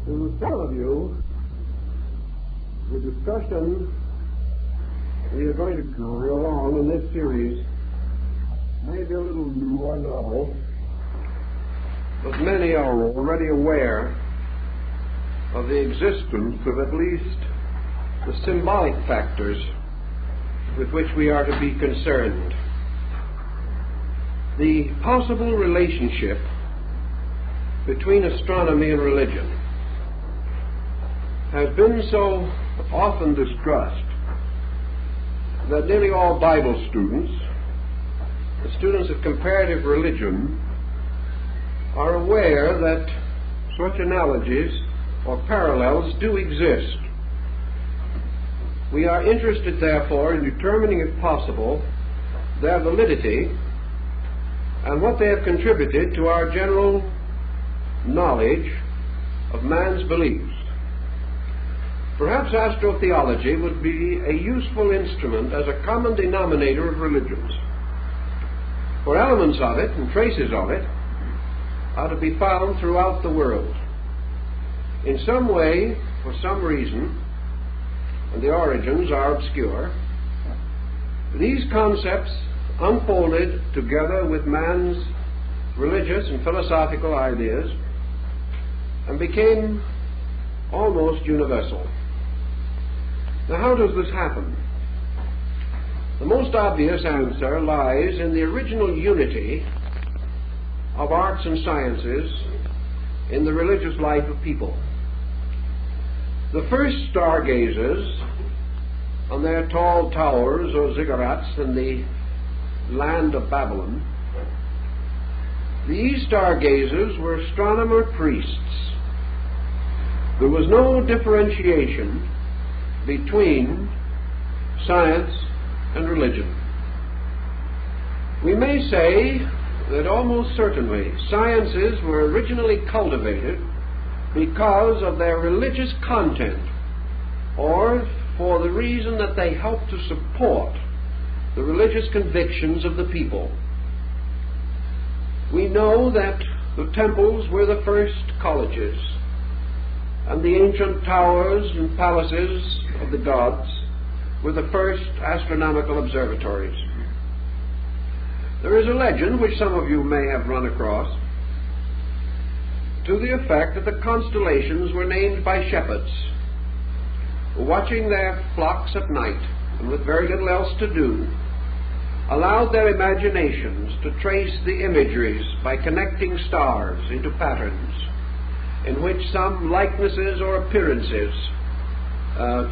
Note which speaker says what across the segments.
Speaker 1: To some of you, the discussion we are going to carry along in this series may be a little new or novel, but many are already aware of the existence of at least the symbolic factors with which we are to be concerned. The possible relationship between astronomy and religion has been so often discussed that nearly all Bible students, the students of comparative religion, are aware that such analogies or parallels do exist. We are interested, therefore, in determining, if possible, their validity and what they have contributed to our general knowledge of man's beliefs. Perhaps astrotheology would be a useful instrument as a common denominator of religions, for elements of it and traces of it are to be found throughout the world. In some way, for some reason, and the origins are obscure, these concepts unfolded together with man's religious and philosophical ideas and became almost universal. Now, how does this happen? The most obvious answer lies in the original unity of arts and sciences in the religious life of people. The first stargazers on their tall towers or ziggurats in the land of Babylon, these stargazers were astronomer priests. There was no differentiation between science and religion. We may say that almost certainly sciences were originally cultivated because of their religious content, or for the reason that they helped to support the religious convictions of the people. We know that the temples were the first colleges, and the ancient towers and palaces of the gods were the first astronomical observatories. There is a legend, which some of you may have run across, to the effect that the constellations were named by shepherds who, watching their flocks at night and with very little else to do, allowed their imaginations to trace the imageries by connecting stars into patterns in which some likenesses or appearances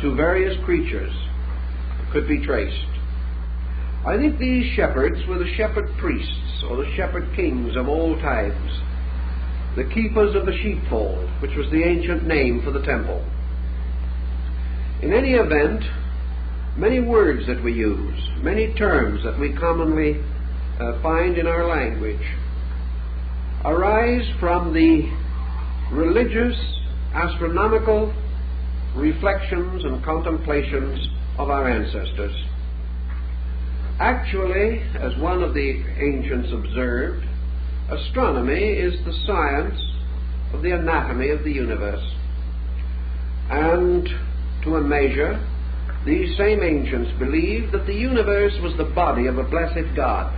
Speaker 1: to various creatures could be traced. I think these shepherds were the shepherd priests or the shepherd kings of old times, the keepers of the sheepfold, which was the ancient name for the temple. In any event, many words that we use, many terms that we commonly find in our language, arise from the religious, astronomical reflections and contemplations of our ancestors. Actually, as one of the ancients observed, astronomy is the science of the anatomy of the universe. And to a measure, these same ancients believed that the universe was the body of a blessed God.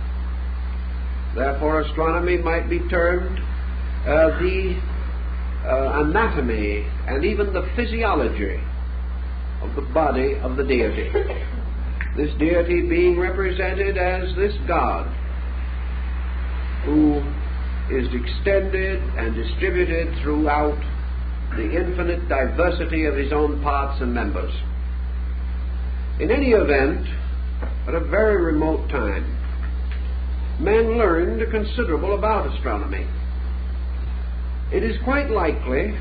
Speaker 1: Therefore, astronomy might be termed the anatomy and even the physiology of the body of the deity. This deity being represented as this God who is extended and distributed throughout the infinite diversity of his own parts and members. In any event, at a very remote time, men learned considerable about astronomy. It is quite likely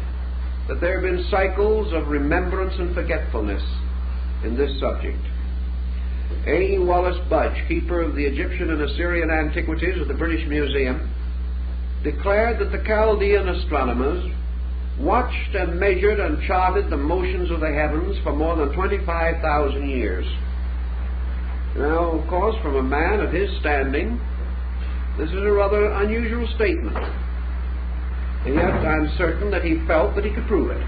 Speaker 1: that there have been cycles of remembrance and forgetfulness in this subject. A. Wallace Budge, keeper of the Egyptian and Assyrian antiquities of the British Museum, declared that the Chaldean astronomers watched and measured and charted the motions of the heavens for more than 25,000 years. Now, of course, from a man of his standing, this is a rather unusual statement. and yet I'm certain that he felt that he could prove it.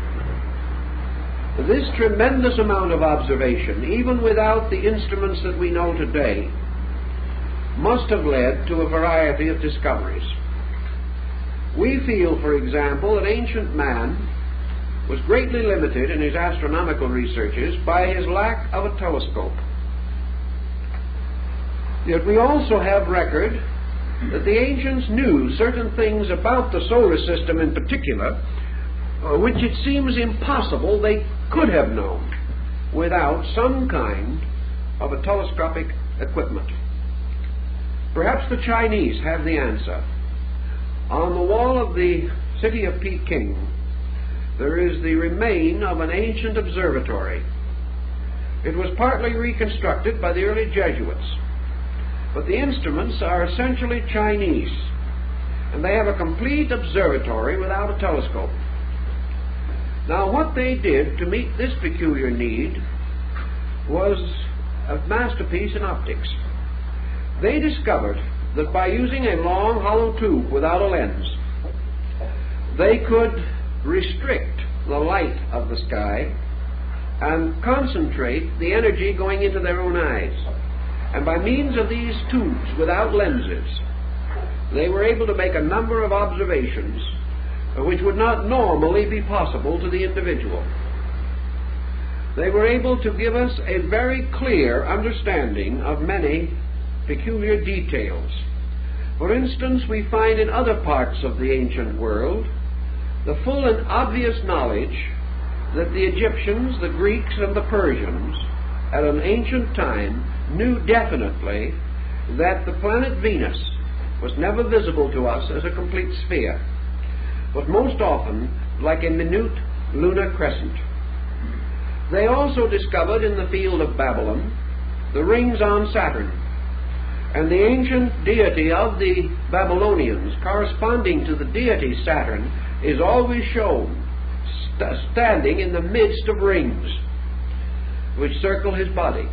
Speaker 1: This tremendous amount of observation, even without the instruments that we know today, must have led to a variety of discoveries. We feel, for example, that ancient man was greatly limited in his astronomical researches by his lack of a telescope. Yet we also have record that the ancients knew certain things about the solar system in particular, which it seems impossible they could have known without some kind of a telescopic equipment. Perhaps the Chinese have the answer. On the wall of the city of Peking, there is the remain of an ancient observatory. It was partly reconstructed by the early Jesuits, but the instruments are essentially Chinese, and they have a complete observatory without a telescope. Now, what they did to meet this peculiar need was a masterpiece in optics. They discovered that by using a long hollow tube without a lens, they could restrict the light of the sky and concentrate the energy going into their own eyes. And by means of these tubes without lenses, they were able to make a number of observations which would not normally be possible to the individual. They were able to give us a very clear understanding of many peculiar details. For instance, we find in other parts of the ancient world the full and obvious knowledge that the Egyptians, the Greeks, and the Persians at an ancient time knew definitely that the planet Venus was never visible to us as a complete sphere, but most often like a minute lunar crescent. They also discovered in the field of Babylon the rings on Saturn, and the ancient deity of the Babylonians, corresponding to the deity Saturn, is always shown standing in the midst of rings which circle his body.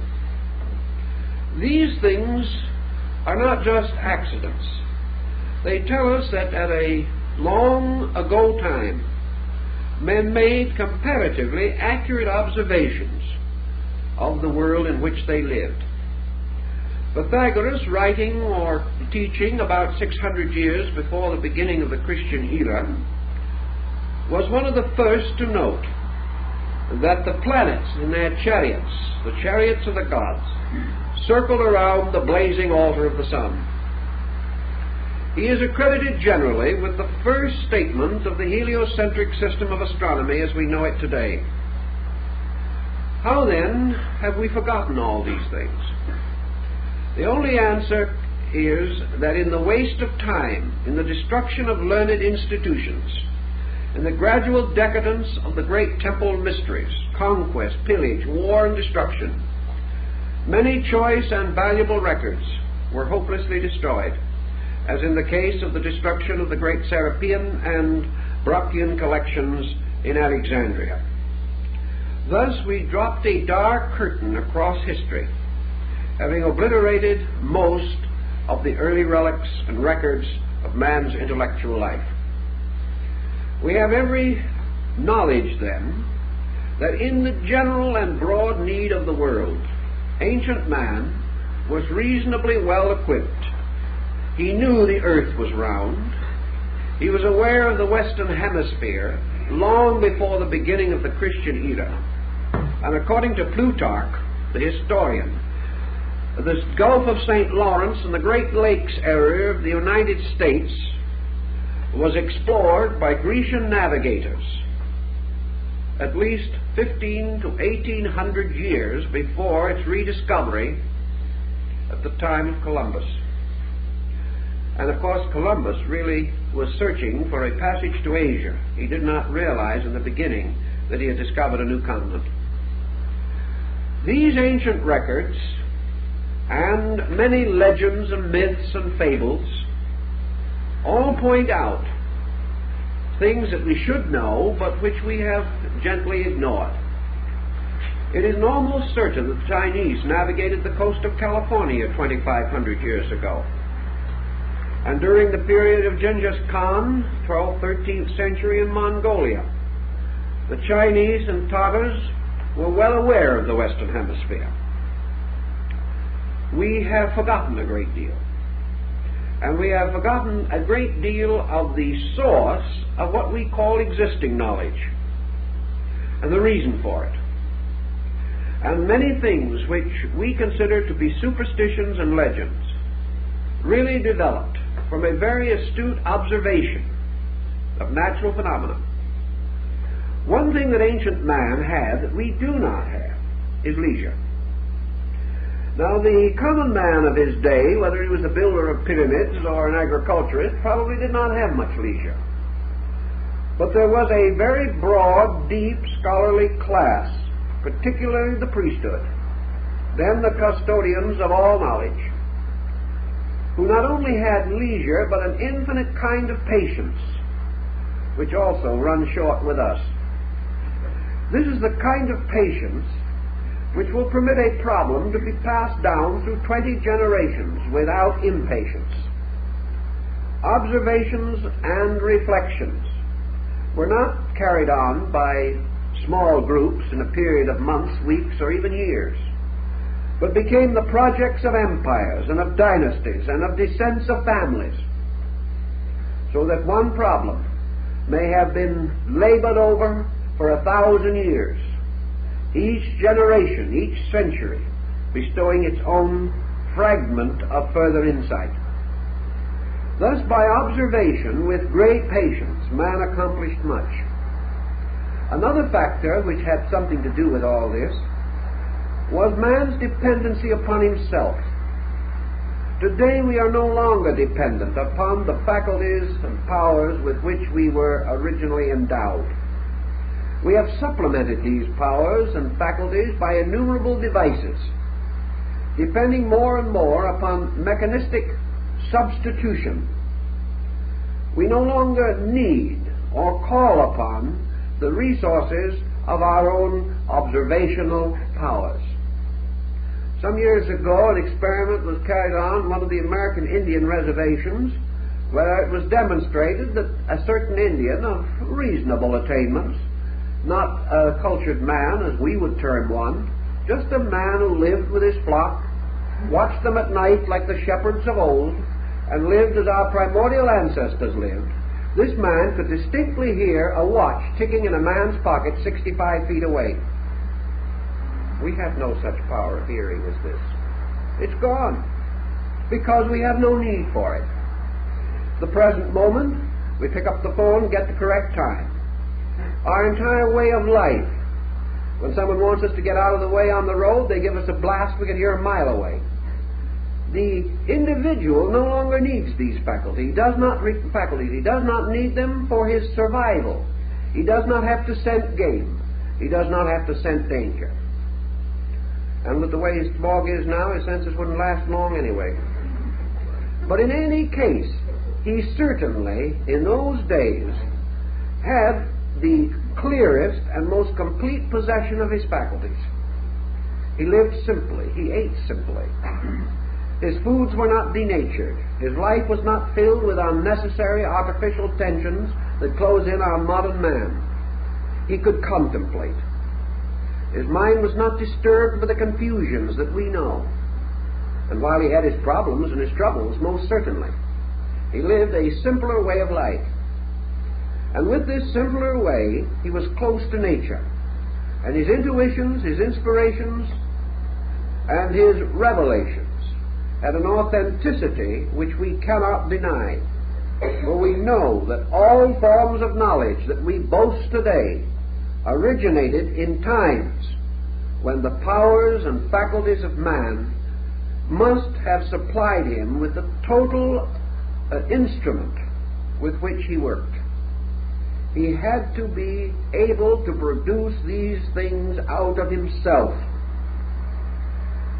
Speaker 1: These things are not just accidents. They tell us that at a long ago time, men made comparatively accurate observations of the world in which they lived. Pythagoras, writing or teaching about 600 years before the beginning of the Christian era, was one of the first to note that the planets in their chariots, the chariots of the gods, circled around the blazing altar of the sun. He is accredited generally with the first statement of the heliocentric system of astronomy as we know it today. How then have we forgotten all these things? The only answer is that in the waste of time, in the destruction of learned institutions, in the gradual decadence of the great temple mysteries, conquest, pillage, war, and destruction, many choice and valuable records were hopelessly destroyed, as in the case of the destruction of the great Serapean and Brocchian collections in Alexandria. Thus we dropped a dark curtain across history, having obliterated most of the early relics and records of man's intellectual life. We have every knowledge, then, that in the general and broad need of the world, ancient man was reasonably well equipped. He knew the earth was round. He was aware of the Western Hemisphere long before the beginning of the Christian era. And according to Plutarch, the historian, the Gulf of St. Lawrence and the Great Lakes area of the United States was explored by Grecian navigators at least 15 to 1800 years before its rediscovery at the time of Columbus. And of course Columbus really was searching for a passage to Asia. He did not realize in the beginning that he had discovered a new continent. These ancient records and many legends and myths and fables all point out things that we should know but which we have gently ignored. It is almost certain that the Chinese navigated the coast of California 2,500 years ago. And during the period of Genghis Khan, 12th, 13th century in Mongolia, the Chinese and Tatars were well aware of the Western Hemisphere. We have forgotten a great deal. And we have forgotten a great deal of the source of what we call existing knowledge and the reason for it. And many things which we consider to be superstitions and legends really developed from a very astute observation of natural phenomena. One thing that ancient man had that we do not have is leisure. Now, the common man of his day, whether he was a builder of pyramids or an agriculturist, probably did not have much leisure. But there was a very broad, deep, scholarly class, particularly the priesthood, then the custodians of all knowledge, who not only had leisure, but an infinite kind of patience, which also runs short with us. This is the kind of patience which will permit a problem to be passed down through 20 generations without impatience. Observations and reflections were not carried on by small groups in a period of months, weeks, or even years, but became the projects of empires and of dynasties and of descents of families, so that one problem may have been labored over for 1,000 years, each generation, each century, bestowing its own fragment of further insight. Thus, by observation with great patience, man accomplished much. Another factor which had something to do with all this was man's dependency upon himself. Today we are no longer dependent upon the faculties and powers with which we were originally endowed. We have supplemented these powers and faculties by innumerable devices, depending more and more upon mechanistic substitution. We no longer need or call upon the resources of our own observational powers. Some years ago, an experiment was carried on one of the American Indian reservations, where it was demonstrated that a certain Indian of reasonable attainments, not a cultured man as we would term one, just a man who lived with his flock, watched them at night like the shepherds of old, and lived as our primordial ancestors lived. This man could distinctly hear a watch ticking in a man's pocket 65 feet away. We have no such power of hearing as this. It's gone, because we have no need for it. The present moment, we pick up the phone and get the correct time. Our entire way of life, when someone wants us to get out of the way on the road, they give us a blast we can hear a mile away. The individual no longer needs these faculties. He does not need them for his survival. He does not have to scent game. He does not have to scent danger. And with the way his fog is now, his senses wouldn't last long anyway. But in any case, he certainly, in those days, had the clearest and most complete possession of his faculties. He lived simply. He ate simply. His foods were not denatured. His life was not filled with unnecessary artificial tensions that close in our modern man. He could contemplate. His mind was not disturbed by the confusions that we know. And while he had his problems and his troubles, most certainly, he lived a simpler way of life. And with this simpler way, he was close to nature. And his intuitions, his inspirations, and his revelations had an authenticity which we cannot deny. For we know that all forms of knowledge that we boast today originated in times when the powers and faculties of man must have supplied him with the total instrument with which he worked. He had to be able to produce these things out of himself.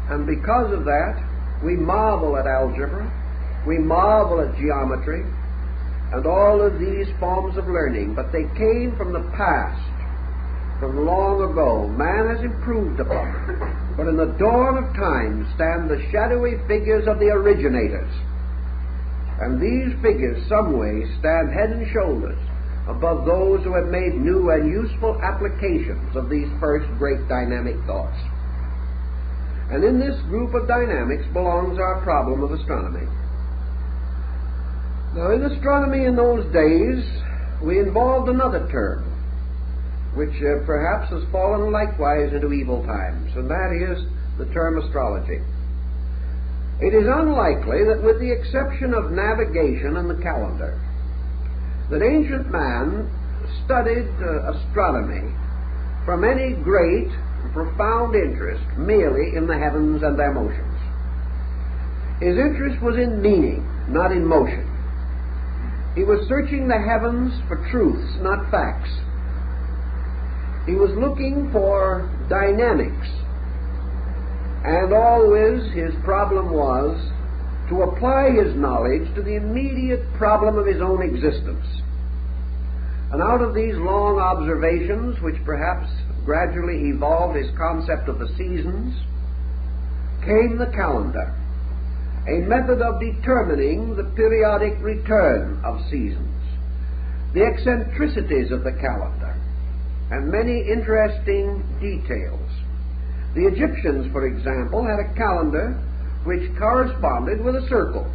Speaker 1: And because of that, we marvel at algebra, we marvel at geometry, and all of these forms of learning, but they came from the past, from long ago. Man has improved upon it. But in the dawn of time stand the shadowy figures of the originators. And these figures, some way, stand head and shoulders above those who have made new and useful applications of these first great dynamic thoughts. And in this group of dynamics belongs our problem of astronomy. Now, in astronomy in those days, we involved another term, which perhaps has fallen likewise into evil times, and that is the term astrology. It is unlikely that, with the exception of navigation and the calendar, that ancient man studied astronomy from any great, profound interest merely in the heavens and their motions. His interest was in meaning, not in motion. He was searching the heavens for truths, not facts. He was looking for dynamics, and always his problem was to apply his knowledge to the immediate problem of his own existence. And out of these long observations, which perhaps gradually evolved his concept of the seasons, came the calendar, a method of determining the periodic return of seasons, the eccentricities of the calendar, and many interesting details. The Egyptians, for example, had a calendar which corresponded with a circle.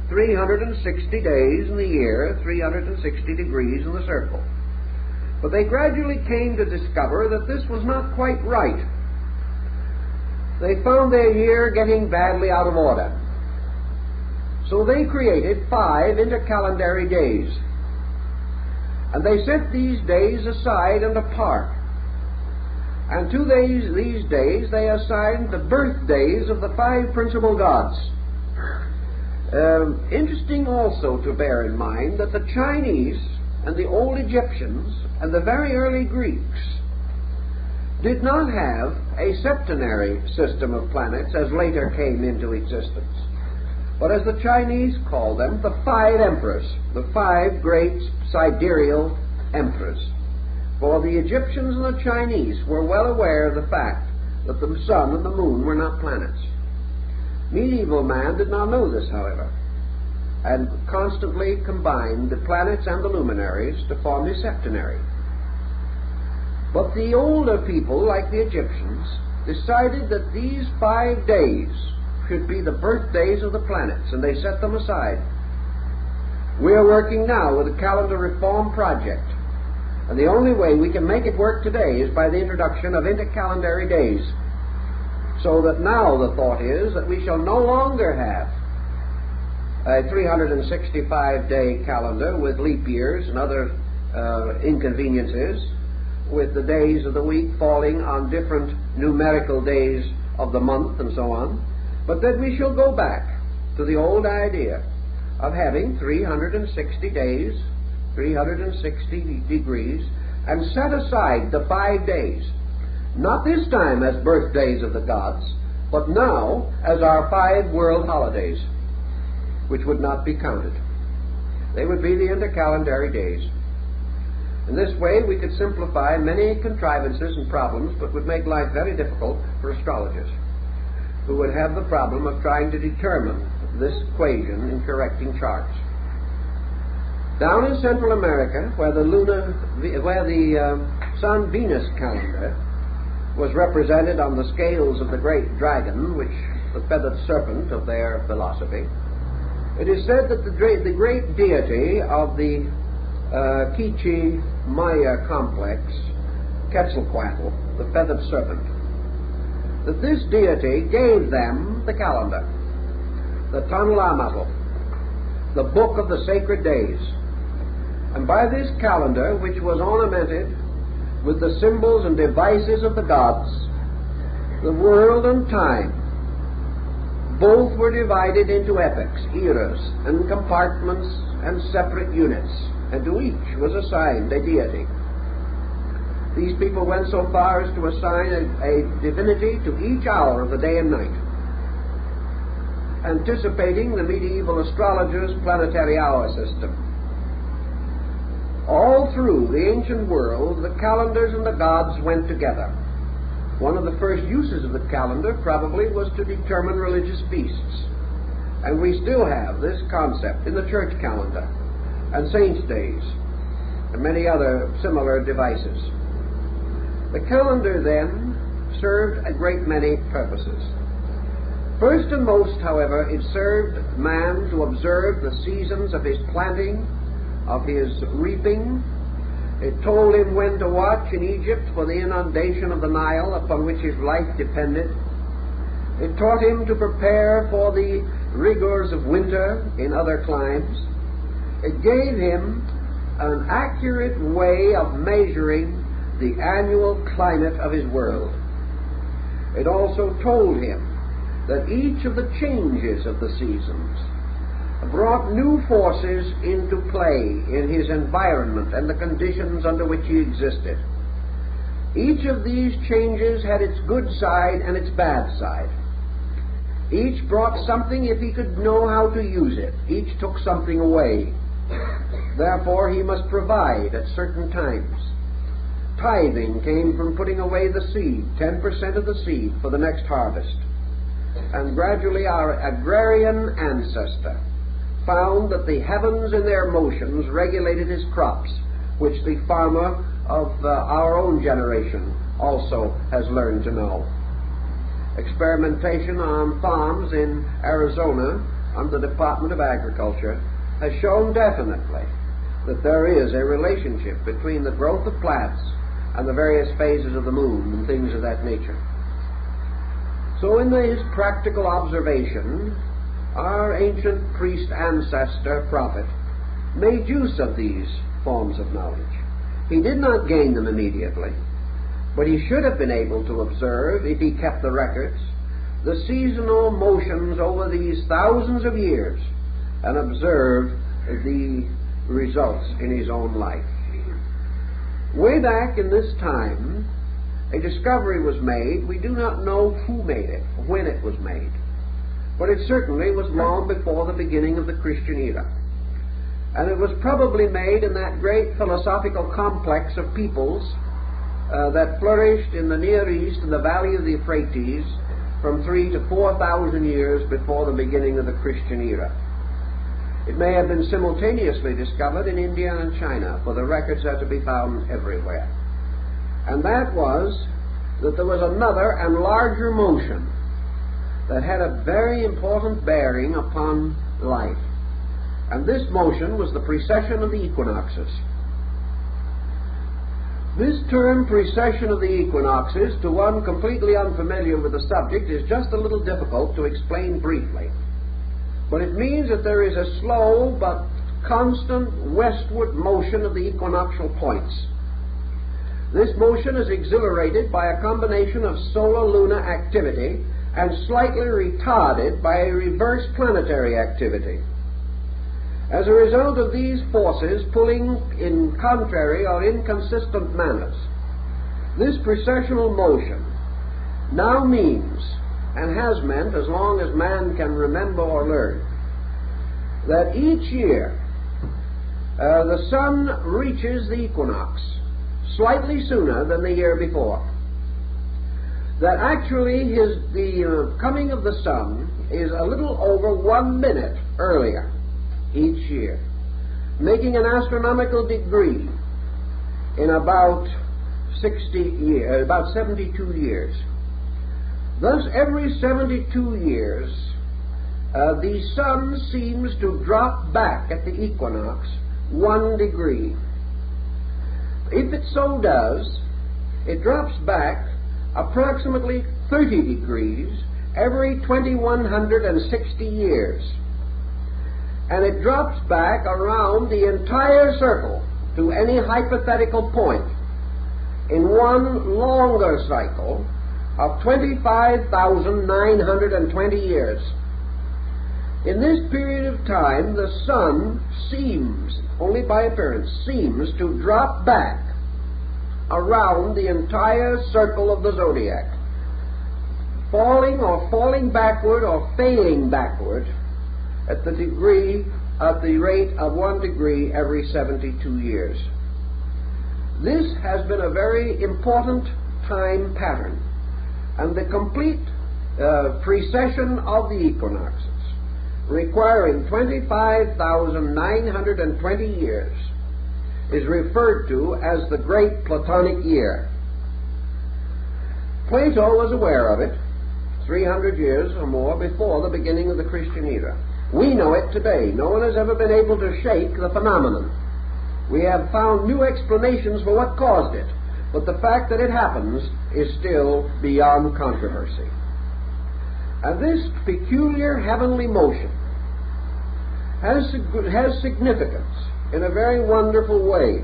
Speaker 1: 360 days in the year, 360 degrees in the circle. But they gradually came to discover that this was not quite right. They found their year getting badly out of order. So they created 5 intercalendary days. And they set these days aside and apart. And to these days they assigned the birthdays of the 5 principal gods. Interesting also to bear in mind that the Chinese and the old Egyptians and the very early Greeks did not have a septenary system of planets as later came into existence, but as the Chinese call them, the 5 emperors, the 5 great sidereal emperors. For the Egyptians and the Chinese were well aware of the fact that the sun and the moon were not planets. Medieval man did not know this, however, and constantly combined the planets and the luminaries to form his septenary. But the older people, like the Egyptians, decided that these 5 days should be the birthdays of the planets, and they set them aside. We are working now with a calendar reform project, and the only way we can make it work today is by the introduction of intercalendary days. So that now the thought is that we shall no longer have a 365-day calendar with leap years and other inconveniences, with the days of the week falling on different numerical days of the month and so on, but that we shall go back to the old idea of having 360 days, 360 degrees, and set aside the 5 days. Not this time as birthdays of the gods, but now as our 5 world holidays, which would not be counted. They would be the intercalendary days. In this way we could simplify many contrivances and problems, but would make life very difficult for astrologers, who would have the problem of trying to determine this equation in correcting charts. Down in Central America, where the Sun-Venus calendar was represented on the scales of the great dragon, which the feathered serpent of their philosophy, it is said that the great deity of the Quiche Maya complex, Quetzalcoatl, the feathered serpent, that this deity gave them the calendar, the Tanlamatl, the book of the sacred days. And by this calendar, which was ornamented with the symbols and devices of the gods, the world and time both were divided into epochs, eras, and compartments and separate units, and to each was assigned a deity. These people went so far as to assign a divinity to each hour of the day and night, anticipating the medieval astrologers' planetary hour system. All through the ancient world, the calendars and the gods went together. One of the first uses of the calendar probably was to determine religious feasts. And we still have this concept in the church calendar and saints' days and many other similar devices. The calendar then served a great many purposes. First and most, however, it served man to observe the seasons of his planting, of his reaping. It told him when to watch in Egypt for the inundation of the Nile upon which his life depended. It taught him to prepare for the rigors of winter in other climes. It gave him an accurate way of measuring the annual climate of his world. It also told him that each of the changes of the seasons brought new forces into play in his environment and the conditions under which he existed. Each of these changes had its good side and its bad side. Each brought something if he could know how to use it. Each took something away. Therefore, he must provide at certain times. Tithing came from putting away the seed, 10% of the seed for the next harvest. And gradually our agrarian ancestor found that the heavens in their motions regulated his crops, which the farmer of our own generation also has learned to know. Experimentation on farms in Arizona under the Department of Agriculture has shown definitely that there is a relationship between the growth of plants and the various phases of the moon and things of that nature. So in his practical observation, our ancient priest ancestor prophet made use of these forms of knowledge. He did not gain them immediately, but he should have been able to observe, if he kept the records, the seasonal motions over these thousands of years and observe the results in his own life. Way back in this time, a discovery was made. We do not know who made it, when it was made, but it certainly was long before the beginning of the Christian era. And it was probably made in that great philosophical complex of peoples that flourished in the Near East in the valley of the Euphrates from 3,000 to 4,000 years before the beginning of the Christian era. It may have been simultaneously discovered in India and China, for the records are to be found everywhere. And that was that there was another and larger motion that had a very important bearing upon life. And this motion was the precession of the equinoxes. This term, precession of the equinoxes, to one completely unfamiliar with the subject, is just a little difficult to explain briefly. But it means that there is a slow but constant westward motion of the equinoctial points. This motion is exhilarated by a combination of solar-lunar activity and slightly retarded by a reverse planetary activity. As a result of these forces pulling in contrary or inconsistent manners, this precessional motion now means, and has meant as long as man can remember or learn, that each year the sun reaches the equinox slightly sooner than the year before. That actually the coming of the sun is a little over 1 minute earlier each year, making an astronomical degree in about 72 years. Thus, every 72 years, the sun seems to drop back at the equinox 1 degree. If it so does, it drops back approximately 30 degrees every 2,160 years. And it drops back around the entire circle to any hypothetical point in one longer cycle of 25,920 years. In this period of time, the sun seems, only by appearance, seems to drop back around the entire circle of the zodiac, falling backward or fading backward at the rate of 1 degree every 72 years. This has been a very important time pattern, and the complete precession of the equinoxes, requiring 25,920 years, is referred to as the Great Platonic Year. Plato was aware of it 300 years or more before the beginning of the Christian era. We know it today. No one has ever been able to shake the phenomenon. We have found new explanations for what caused it, but the fact that it happens is still beyond controversy. And this peculiar heavenly motion has significance in a very wonderful way,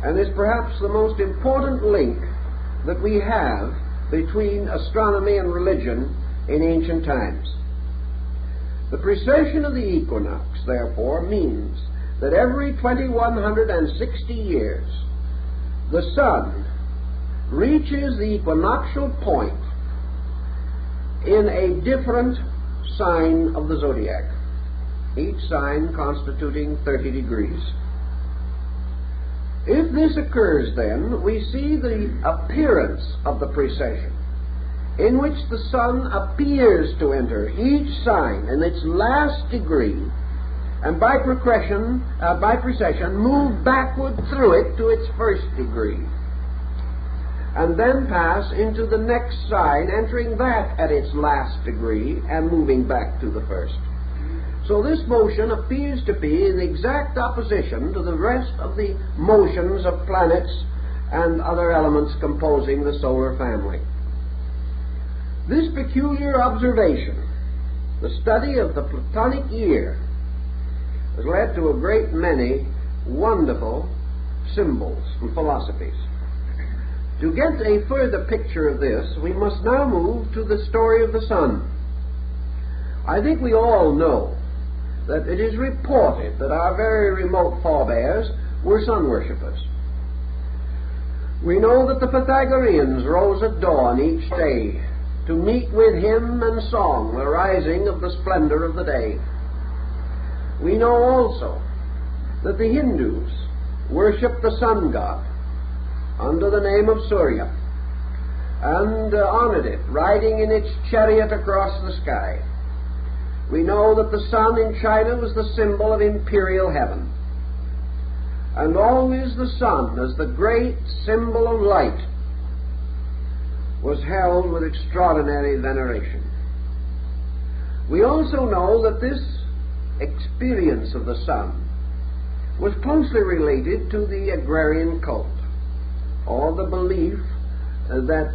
Speaker 1: and is perhaps the most important link that we have between astronomy and religion in ancient times. The precession of the equinox, therefore, means that every 2160 years the sun reaches the equinoctial point in a different sign of the zodiac, each sign constituting 30 degrees. If this occurs, then, we see the appearance of the precession, in which the sun appears to enter each sign in its last degree, and by precession move backward through it to its first degree, and then pass into the next sign, entering that at its last degree and moving back to the first. So this motion appears to be in exact opposition to the rest of the motions of planets and other elements composing the solar family. This peculiar observation, the study of the Platonic year, has led to a great many wonderful symbols and philosophies. To get a further picture of this, we must now move to the story of the sun. I think we all know that it is reported that our very remote forebears were sun worshippers. We know that the Pythagoreans rose at dawn each day to meet with hymn and song the rising of the splendor of the day. We know also that the Hindus worship the sun god under the name of Surya, and honored it, riding in its chariot across the sky. We know that the sun in China was the symbol of imperial heaven, and always the sun, as the great symbol of light, was held with extraordinary veneration. We also know that this experience of the sun was closely related to the agrarian cult, or the belief that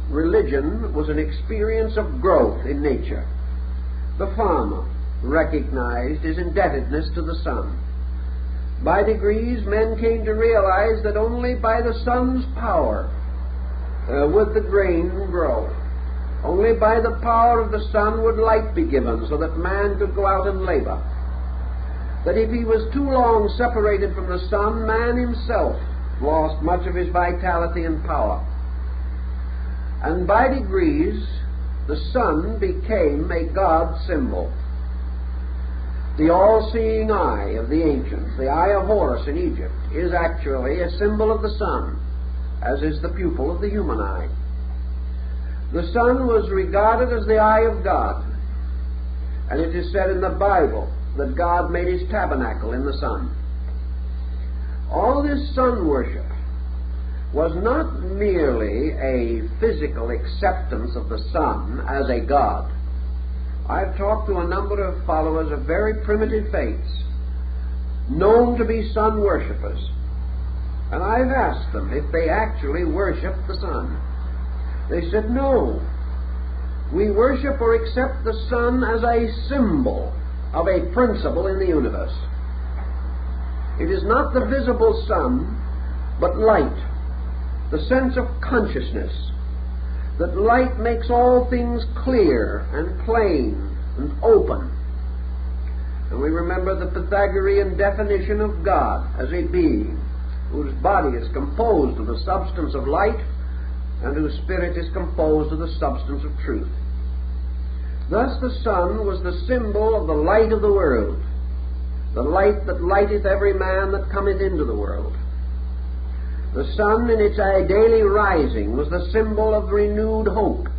Speaker 1: religion was an experience of growth in nature. The farmer recognized his indebtedness to the sun. By degrees, men came to realize that only by the sun's power would the grain grow. Only by the power of the sun would light be given so that man could go out and labor. That if he was too long separated from the sun, man himself lost much of his vitality and power. And by degrees, the sun became a God symbol. The all-seeing eye of the ancients, the eye of Horus in Egypt, is actually a symbol of the sun, as is the pupil of the human eye. The sun was regarded as the eye of God, and it is said in the Bible that God made his tabernacle in the sun. All this sun worship was not merely a physical acceptance of the sun as a god. I've talked to a number of followers of very primitive faiths, known to be sun worshippers, and I've asked them if they actually worship the sun. They said, no, we worship or accept the sun as a symbol of a principle in the universe. It is not the visible sun, but light, the sense of consciousness, that light makes all things clear and plain and open. And we remember the Pythagorean definition of God as a being whose body is composed of the substance of light and whose spirit is composed of the substance of truth. Thus the sun was the symbol of the light of the world, the light that lighteth every man that cometh into the world. The sun in its daily rising was the symbol of renewed hope.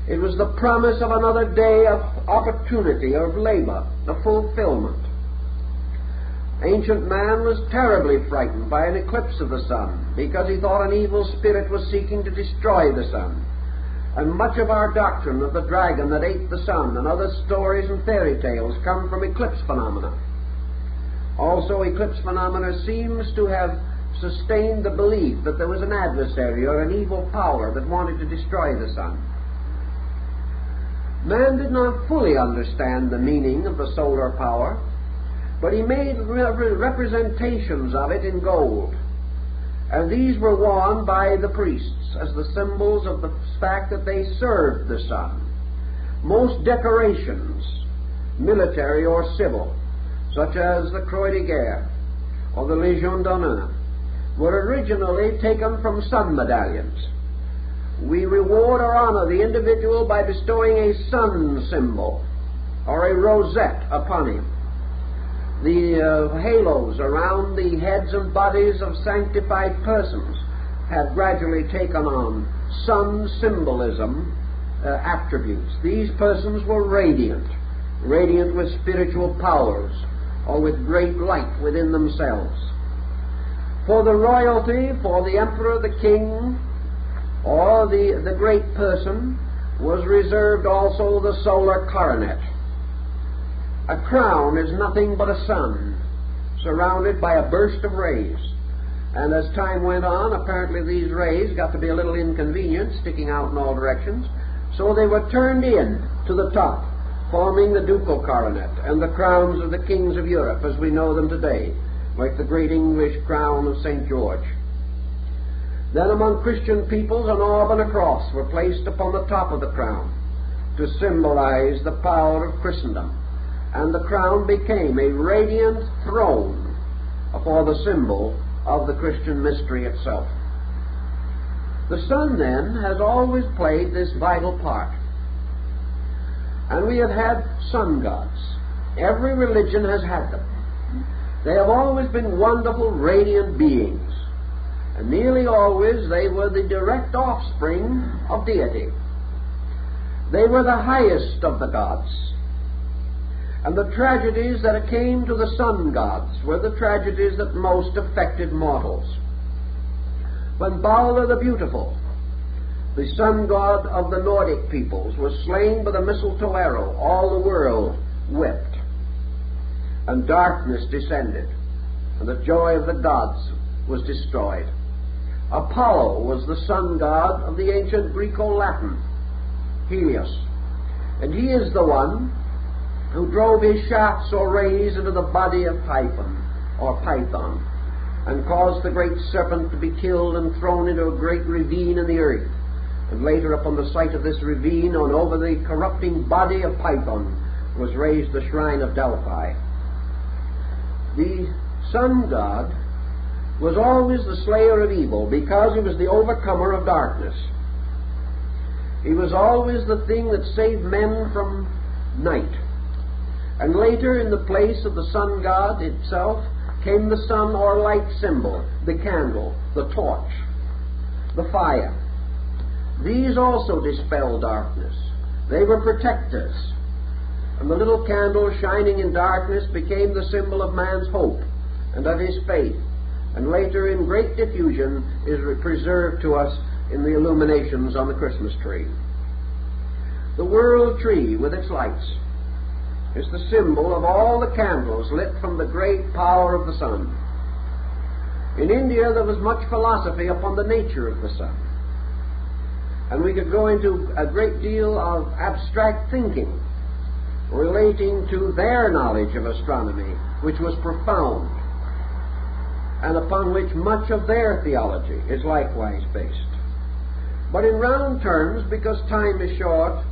Speaker 1: It was the promise of another day of opportunity, of labor, of fulfillment. Ancient man was terribly frightened by an eclipse of the sun because he thought an evil spirit was seeking to destroy the sun. And much of our doctrine of the dragon that ate the sun and other stories and fairy tales come from eclipse phenomena. Also, eclipse phenomena seems to have sustained the belief that there was an adversary or an evil power that wanted to destroy the sun. Man did not fully understand the meaning of the solar power, but he made representations of it in gold. And these were worn by the priests as the symbols of the fact that they served the sun. Most decorations, military or civil, such as the Croix de Guerre or the Légion d'honneur, were originally taken from sun medallions. We reward or honor the individual by bestowing a sun symbol or a rosette upon him. The halos around the heads and bodies of sanctified persons have gradually taken on sun symbolism attributes. These persons were radiant with spiritual powers or with great light within themselves. For the royalty, for the emperor, the king, or the great person, was reserved also the solar coronet. A crown is nothing but a sun, surrounded by a burst of rays. And as time went on, apparently these rays got to be a little inconvenient, sticking out in all directions, so they were turned in to the top, forming the ducal coronet and the crowns of the kings of Europe as we know them today, like the great English crown of St. George. Then among Christian peoples an orb and a cross were placed upon the top of the crown to symbolize the power of Christendom. And the crown became a radiant throne for the symbol of the Christian mystery itself. The sun, then, has always played this vital part. And we have had sun gods. Every religion has had them. They have always been wonderful, radiant beings. And nearly always they were the direct offspring of deity. They were the highest of the gods. And the tragedies that came to the sun gods were the tragedies that most affected mortals. When Balder the Beautiful, the sun god of the Nordic peoples, was slain with a mistletoe arrow, all the world wept, and darkness descended, and the joy of the gods was destroyed. Apollo was the sun god of the ancient Greco-Latin, Helios, and he is the one who drove his shafts or rays into the body of Python, and caused the great serpent to be killed and thrown into a great ravine in the earth. And later, upon the site of this ravine, and over the corrupting body of Python, was raised the shrine of Delphi. The sun god was always the slayer of evil because he was the overcomer of darkness. He was always the thing that saved men from night. And later, in the place of the sun god itself, came the sun or light symbol, the candle, the torch, the fire. These also dispelled darkness. They were protectors. And the little candle shining in darkness became the symbol of man's hope and of his faith, and later in great diffusion is preserved to us in the illuminations on the Christmas tree. The world tree with its lights is the symbol of all the candles lit from the great power of the sun. In India there was much philosophy upon the nature of the sun, and we could go into a great deal of abstract thinking relating to their knowledge of astronomy, which was profound, and upon which much of their theology is likewise based. But in round terms, because time is short,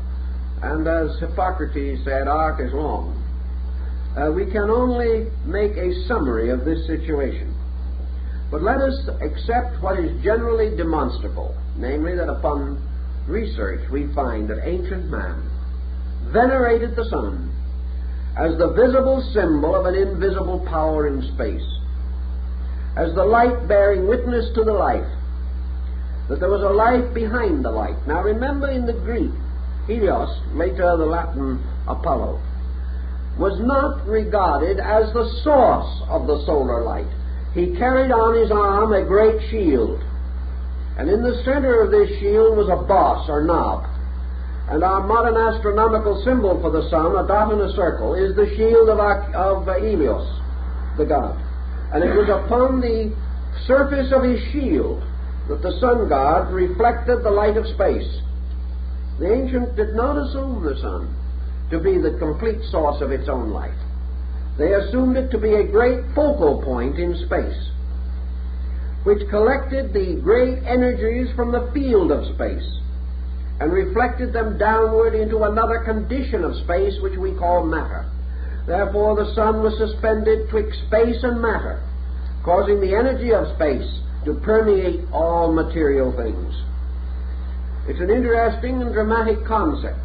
Speaker 1: and as Hippocrates said, art is long, we can only make a summary of this situation. But let us accept what is generally demonstrable, namely that upon research we find that ancient man venerated the sun as the visible symbol of an invisible power in space, as the light bearing witness to the life, that there was a life behind the light. Now remember, in the Greek, Helios, later the Latin Apollo, was not regarded as the source of the solar light. He carried on his arm a great shield, and in the center of this shield was a boss or knob. And our modern astronomical symbol for the sun, a dot in a circle, is the shield of Helios, the god. And it was upon the surface of his shield that the sun god reflected the light of space. The ancients did not assume the sun to be the complete source of its own light. They assumed it to be a great focal point in space, which collected the great energies from the field of space and reflected them downward into another condition of space which we call matter. Therefore the sun was suspended twixt space and matter, causing the energy of space to permeate all material things. It's an interesting and dramatic concept,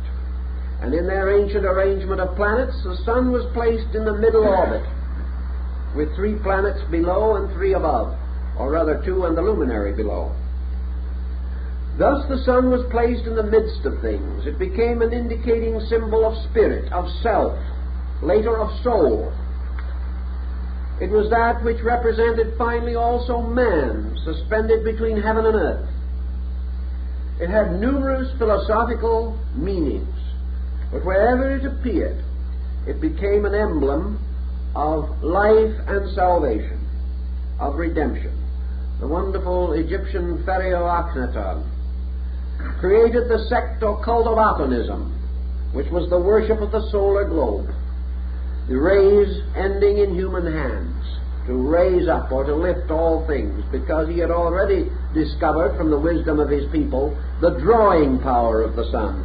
Speaker 1: and in their ancient arrangement of planets, the sun was placed in the middle orbit, with 3 planets below and 3 above, or rather 2 and the luminary below. Thus the sun was placed in the midst of things. It became an indicating symbol of spirit, of self, later of soul. It was that which represented finally also man, suspended between heaven and earth. It had numerous philosophical meanings, but wherever it appeared, it became an emblem of life and salvation, of redemption. The wonderful Egyptian Pharaoh Akhenaton created the sect or cult of Atonism, which was the worship of the solar globe, the rays ending in human hands, to raise up or to lift all things, because he had already discovered from the wisdom of his people the drawing power of the sun,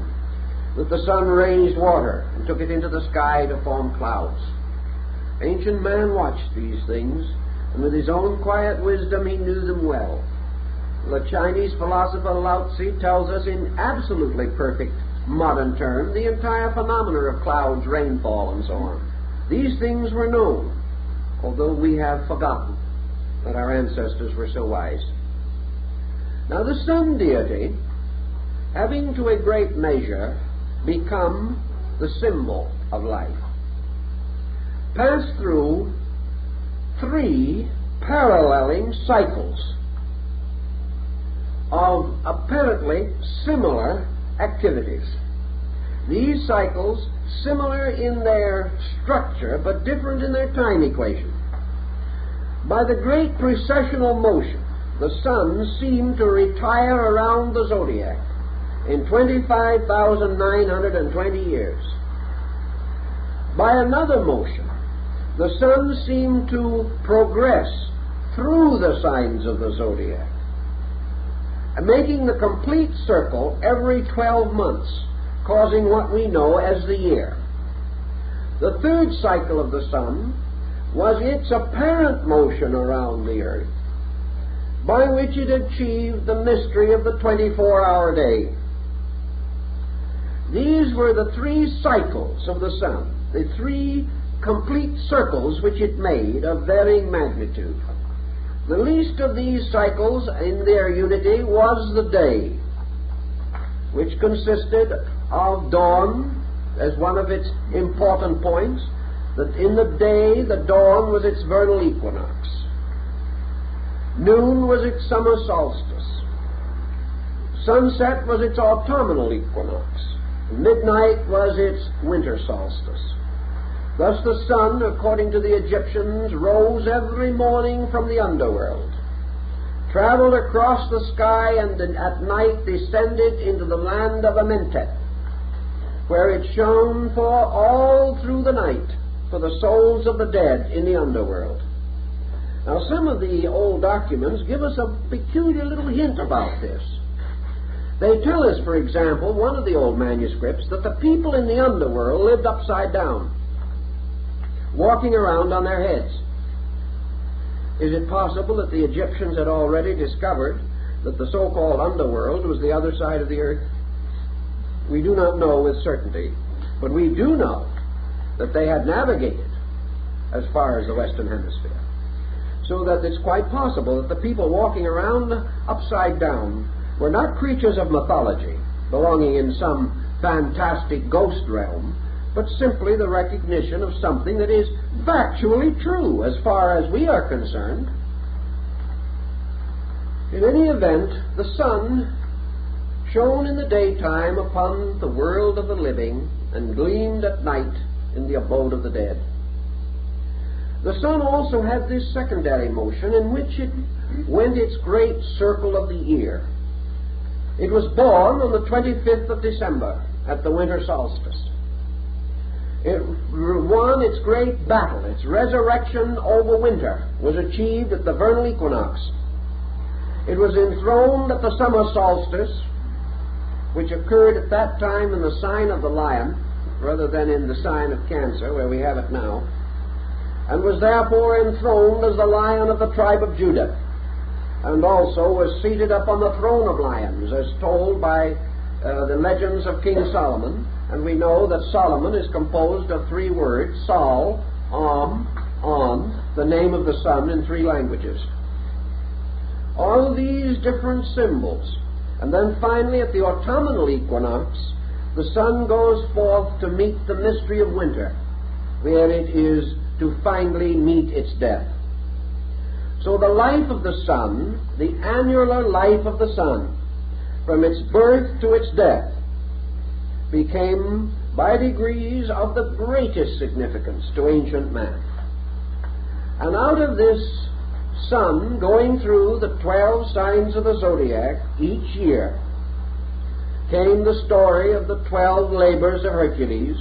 Speaker 1: that the sun raised water and took it into the sky to form clouds. Ancient man watched these things, and with his own quiet wisdom he knew them well. The Chinese philosopher Lao Tzu tells us in absolutely perfect modern terms the entire phenomena of clouds, rainfall, and so on. These things were known, although we have forgotten that our ancestors were so wise. Now the sun deity, having to a great measure become the symbol of life, passed through 3 paralleling cycles of apparently similar activities. These cycles similar in their structure but different in their time equation. By the great precessional motion, the sun seemed to retire around the zodiac in 25,920 years. By another motion, the sun seemed to progress through the signs of the zodiac, making the complete circle every 12 months, causing what we know as the year. The third cycle of the sun was its apparent motion around the earth, by which it achieved the mystery of the 24-hour day. These were the 3 cycles of the sun, the 3 complete circles which it made of varying magnitude. The least of these cycles in their unity was the day, which consisted of dawn as one of its important points, that in the day the dawn was its vernal equinox, noon was its summer solstice, sunset was its autumnal equinox, midnight was its winter solstice. Thus the sun, according to the Egyptians, rose every morning from the underworld, traveled across the sky, and at night descended into the land of Amentet, where it shone for all through the night for the souls of the dead in the underworld. Now some of the old documents give us a peculiar little hint about this. They tell us, for example, one of the old manuscripts, that the people in the underworld lived upside down, walking around on their heads. Is it possible that the Egyptians had already discovered that the so-called underworld was the other side of the earth? We do not know with certainty, but we do know that they had navigated as far as the Western Hemisphere, so that it's quite possible that the people walking around upside down were not creatures of mythology, belonging in some fantastic ghost realm, but simply the recognition of something that is factually true as far as we are concerned. In any event, the sun shone in the daytime upon the world of the living and gleamed at night in the abode of the dead. The sun also had this secondary motion in which it went its great circle of the year. It was born on the 25th of December at the winter solstice. It won its great battle. Its resurrection over winter was achieved at the vernal equinox. It was enthroned at the summer solstice, which occurred at that time in the sign of the lion, rather than in the sign of Cancer, where we have it now, and was therefore enthroned as the Lion of the tribe of Judah, and also was seated up on the throne of lions, as told by the legends of King Solomon. And we know that Solomon is composed of three words: Sol, On, the name of the sun in three languages. All these different symbols. And then finally at the autumnal equinox, the sun goes forth to meet the mystery of winter, where it is to finally meet its death. So the life of the sun, the annular life of the sun, from its birth to its death, became by degrees of the greatest significance to ancient man. And out of this sun going through the 12 signs of the Zodiac each year came the story of the 12 labors of Hercules.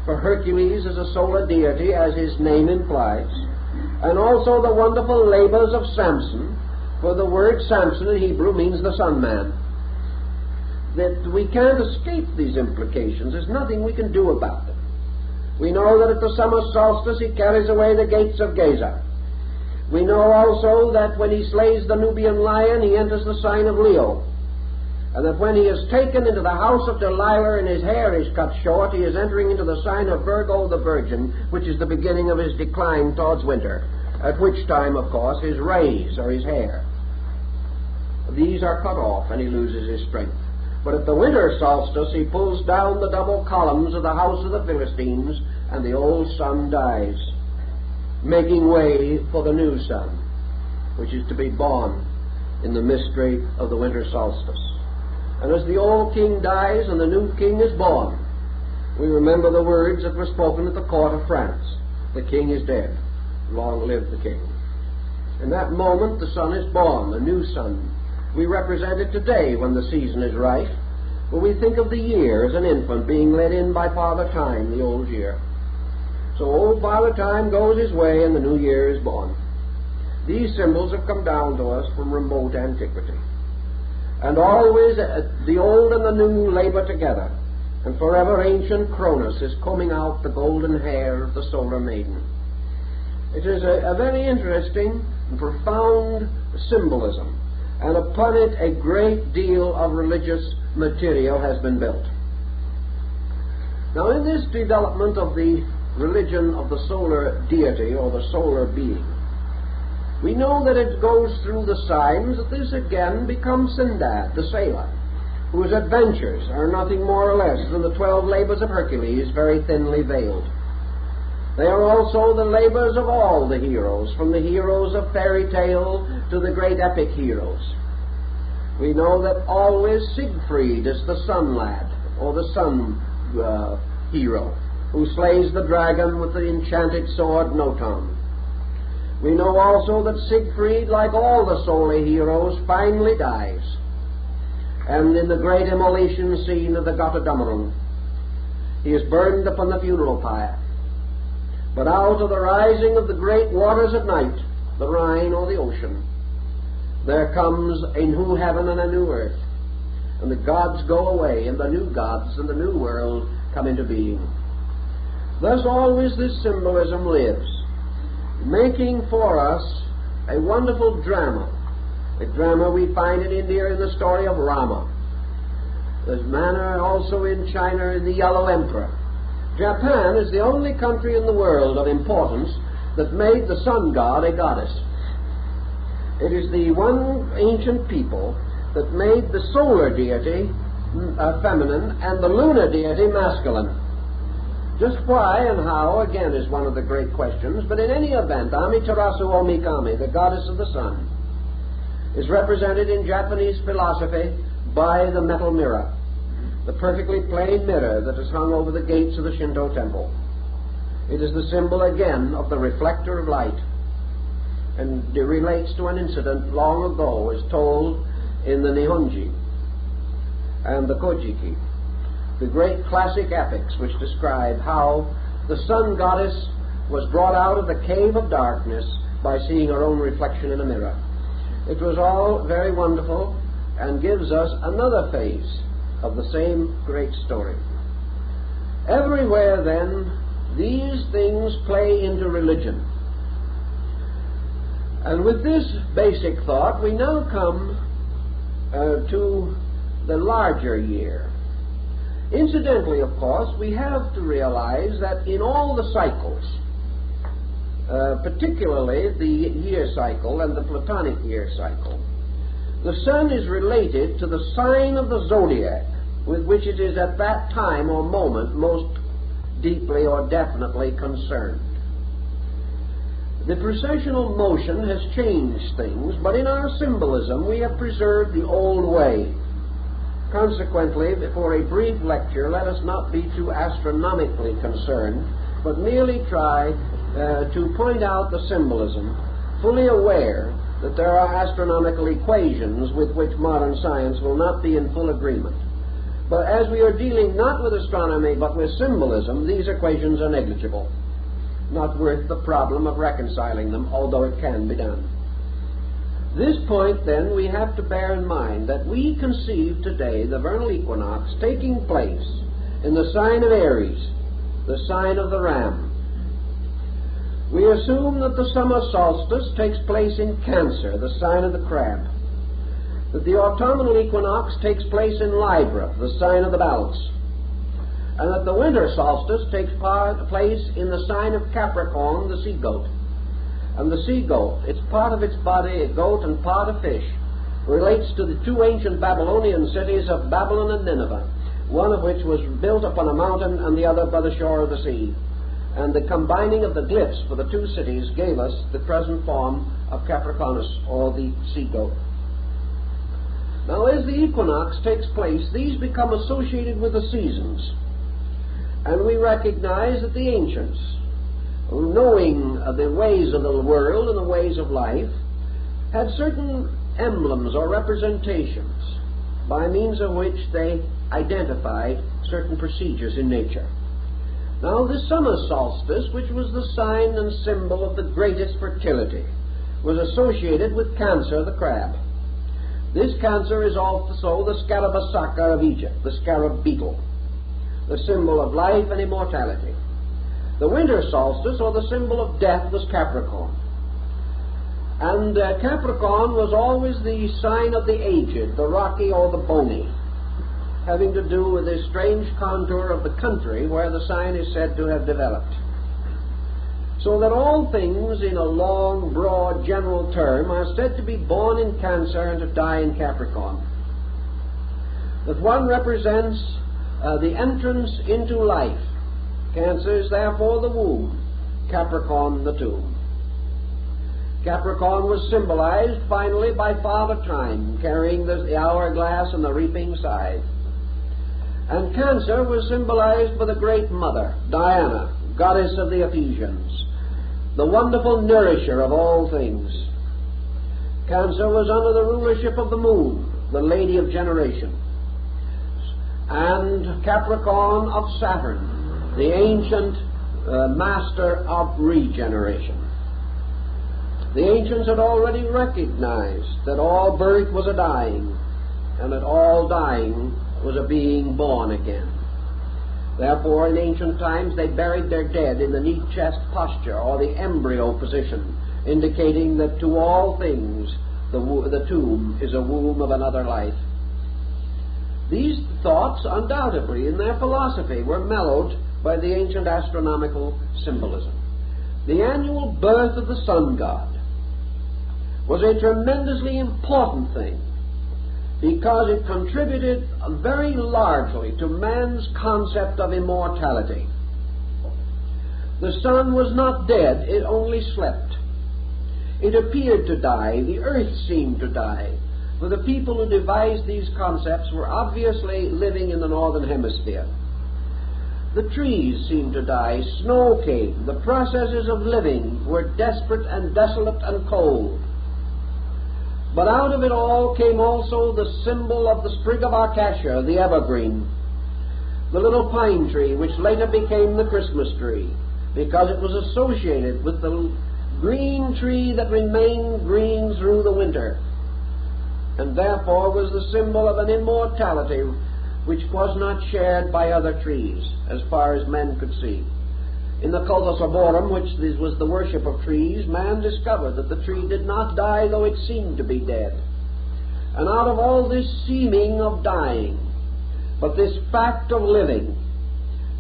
Speaker 1: For Hercules is a solar deity, as his name implies, and also the wonderful labors of Samson, for the word Samson in Hebrew means the sun man. That we can't escape these implications. There's nothing we can do about them. We know that at the summer solstice he carries away the gates of Gaza. We know also that when he slays the Nubian lion, he enters the sign of Leo. And that when he is taken into the house of Delilah and his hair is cut short, he is entering into the sign of Virgo the Virgin, which is the beginning of his decline towards winter, at which time, of course, his rays or his hair, these are cut off and he loses his strength. But at the winter solstice he pulls down the double columns of the house of the Philistines, and the old sun dies, making way for the new sun, which is to be born in the mystery of the winter solstice. And as the old king dies and the new king is born, we remember the words that were spoken at the court of France: the king is dead, long live the king. In that moment the son is born, the new son. We represent it today when the season is right, for we think of the year as an infant being led in by Father Time, the old year. So old Father Time goes his way and the new year is born. These symbols have come down to us from remote antiquity. And always the old and the new labor together, and forever ancient Cronus is combing out the golden hair of the solar maiden. It is a very interesting and profound symbolism, and upon it a great deal of religious material has been built. Now in this development of the religion of the solar deity or the solar being, we know that it goes through the signs that this again becomes Sindad, the sailor, whose adventures are nothing more or less than the 12 labors of Hercules, very thinly veiled. They are also the labors of all the heroes, from the heroes of fairy tale to the great epic heroes. We know that always Siegfried is the sun lad, or the sun hero, who slays the dragon with the enchanted sword Noton. We know also that Siegfried, like all the solar heroes, finally dies, and in the great immolation scene of the Götterdämmerung, he is burned upon the funeral pyre. But out of the rising of the great waters at night, the Rhine or the ocean, there comes a new heaven and a new earth, and the gods go away, and the new gods and the new world come into being. Thus always this symbolism lives, making for us a wonderful drama. A drama we find in India in the story of Rama. There's manner also in China in the Yellow Emperor. Japan is the only country in the world of importance that made the sun god a goddess. It is the one ancient people that made the solar deity feminine and the lunar deity masculine. Just why and how, again, is one of the great questions, but in any event, Amaterasu Omikami, the goddess of the sun, is represented in Japanese philosophy by the metal mirror, the perfectly plain mirror that is hung over the gates of the Shinto temple. It is the symbol, again, of the reflector of light, and it relates to an incident long ago, as told in the Nihonji and the Kojiki, the great classic epics which describe how the sun goddess was brought out of the cave of darkness by seeing her own reflection in a mirror. It was all very wonderful and gives us another phase of the same great story. Everywhere, then, these things play into religion. And with this basic thought, we now come to the larger year. Incidentally, of course, we have to realize that in all the cycles, particularly the year cycle and the Platonic year cycle, the sun is related to the sign of the Zodiac, with which it is at that time or moment most deeply or definitely concerned. The processional motion has changed things, but in our symbolism we have preserved the old way. Consequently, for a brief lecture, let us not be too astronomically concerned, but merely try to point out the symbolism, fully aware that there are astronomical equations with which modern science will not be in full agreement. But as we are dealing not with astronomy but with symbolism, these equations are negligible, not worth the problem of reconciling them, although it can be done. This point, then, we have to bear in mind that we conceive today the vernal equinox taking place in the sign of Aries, the sign of the ram. We assume that the summer solstice takes place in Cancer, the sign of the crab, that the autumnal equinox takes place in Libra, the sign of the balance, and that the winter solstice takes place in the sign of Capricorn, the sea goat. And the sea goat, it's part of its body a goat and part a fish, relates to the two ancient Babylonian cities of Babylon and Nineveh, one of which was built upon a mountain and the other by the shore of the sea. And the combining of the glyphs for the two cities gave us the present form of Capricornus, or the sea goat. Now, as the equinox takes place, these become associated with the seasons. And we recognize that the ancients, knowing the ways of the world and the ways of life, had certain emblems or representations by means of which they identified certain procedures in nature. Now, the summer solstice, which was the sign and symbol of the greatest fertility, was associated with Cancer, the crab. This Cancer is also the Scarabasaka of Egypt, the scarab beetle, the symbol of life and immortality. The winter solstice, or the symbol of death, was Capricorn. And Capricorn was always the sign of the aged, the rocky or the bony, having to do with this strange contour of the country where the sign is said to have developed. So that all things, in a long, broad, general term, are said to be born in Cancer and to die in Capricorn. That one represents the entrance into life. Cancer is therefore the womb, Capricorn the tomb. Capricorn was symbolized finally by Father Time, carrying the hourglass and the reaping scythe. And Cancer was symbolized by the great mother, Diana, goddess of the Ephesians, the wonderful nourisher of all things. Cancer was under the rulership of the moon, the lady of generation, and Capricorn of Saturn, the ancient master of regeneration. The ancients had already recognized that all birth was a dying, and that all dying was a being born again. Therefore, in ancient times, they buried their dead in the neat chest posture, or the embryo position, indicating that to all things the tomb is a womb of another life. These thoughts, undoubtedly, in their philosophy, were mellowed by the ancient astronomical symbolism. The annual birth of the sun god was a tremendously important thing, because it contributed very largely to man's concept of immortality. The sun was not dead, it only slept. It appeared to die, the earth seemed to die, for the people who devised these concepts were obviously living in the northern hemisphere. The trees seemed to die, snow came, the processes of living were desperate and desolate and cold. But out of it all came also the symbol of the sprig of acacia, the evergreen, the little pine tree which later became the Christmas tree, because it was associated with the green tree that remained green through the winter, and therefore was the symbol of an immortality which was not shared by other trees, as far as men could see. In the cultus arborum, which was the worship of trees, man discovered that the tree did not die, though it seemed to be dead. And out of all this seeming of dying, but this fact of living,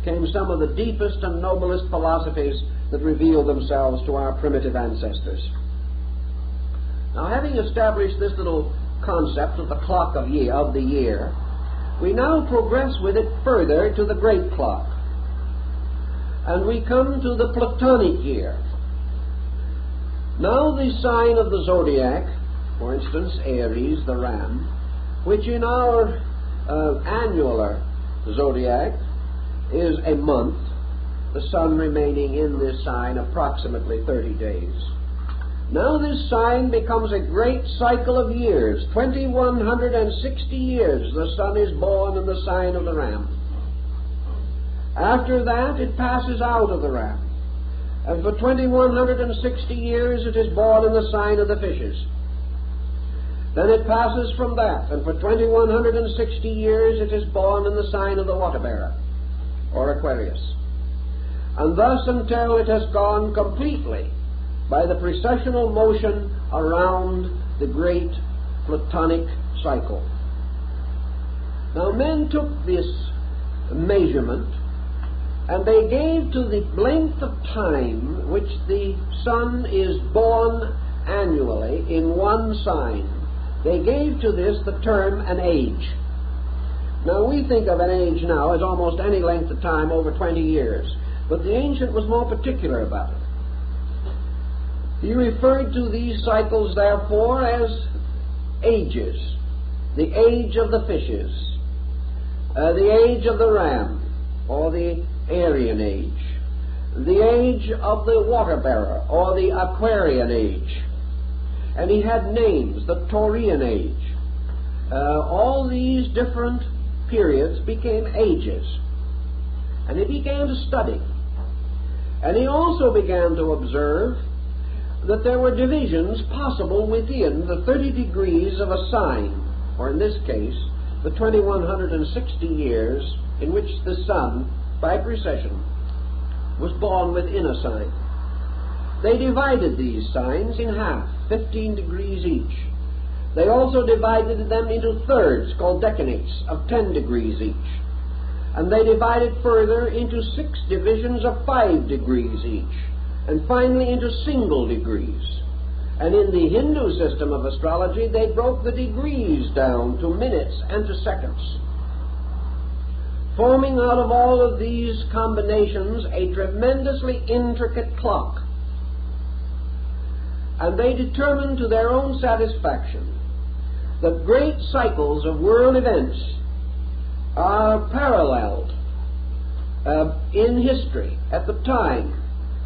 Speaker 1: came some of the deepest and noblest philosophies that revealed themselves to our primitive ancestors. Now, having established this little concept of the clock of the year, we now progress with it further to the great clock. And we come to the Platonic year. Now the sign of the Zodiac, for instance, Aries, the ram, which in our annular Zodiac is a month, the sun remaining in this sign approximately 30 days. Now this sign becomes a great cycle of years. 2160 years the sun is born in the sign of the ram. After that it passes out of the ram, and for 2160 years it is born in the sign of the fishes. Then it passes from that, and for 2160 years it is born in the sign of the water bearer, or Aquarius. And thus until it has gone completely by the precessional motion around the great Platonic cycle. Now men took this measurement and they gave to the length of time which the sun is born annually in one sign, they gave to this the term an age. Now we think of an age now as almost any length of time over 20 years, but the ancient was more particular about it. He referred to these cycles, therefore, as ages. The age of the fishes, the age of the ram, or the Aryan age, the age of the water bearer, or the Aquarian age. And he had names, the Taurian age. All these different periods became ages. And he began to study. And he also began to observe that there were divisions possible within the 30 degrees of a sign, or in this case, the 2160 years in which the sun, by precession, was born within a sign. They divided these signs in half, 15 degrees each. They also divided them into thirds, called decanates, of 10 degrees each. And they divided further into 6 divisions of 5 degrees each, and finally into single degrees. And in the Hindu system of astrology, they broke the degrees down to minutes and to seconds, forming out of all of these combinations a tremendously intricate clock. And they determined to their own satisfaction that great cycles of world events are paralleled in history at the time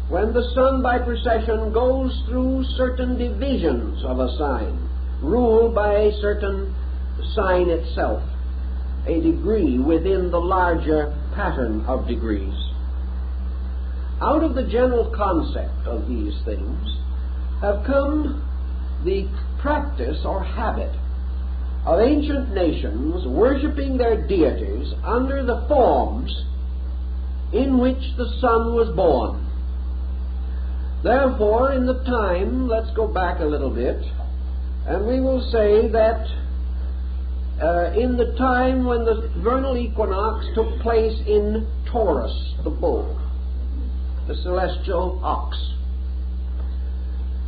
Speaker 1: when the sun by precession goes through certain divisions of a sign, ruled by a certain sign itself, a degree within the larger pattern of degrees. Out of the general concept of these things have come the practice or habit of ancient nations worshipping their deities under the forms in which the sun was born. Therefore, in the time, let's go back a little bit, and we will say that in the time when the vernal equinox took place in Taurus, the bull, the celestial ox,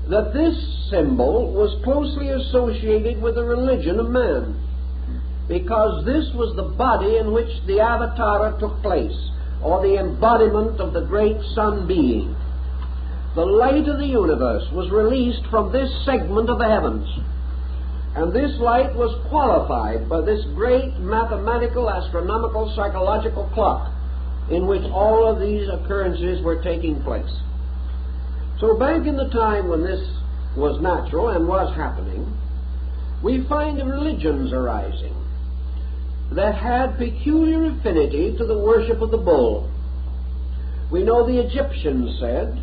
Speaker 1: that this symbol was closely associated with the religion of man.
Speaker 2: because this was the body in which the avatara took place, or the embodiment of the great sun being. The light of the universe was released from this segment of the heavens, and this light was qualified by this great mathematical, astronomical, psychological clock in which all of these occurrences were taking place. So back in the time when this was natural and was happening, we find religions arising that had peculiar affinity to the worship of the bull. We know the Egyptians said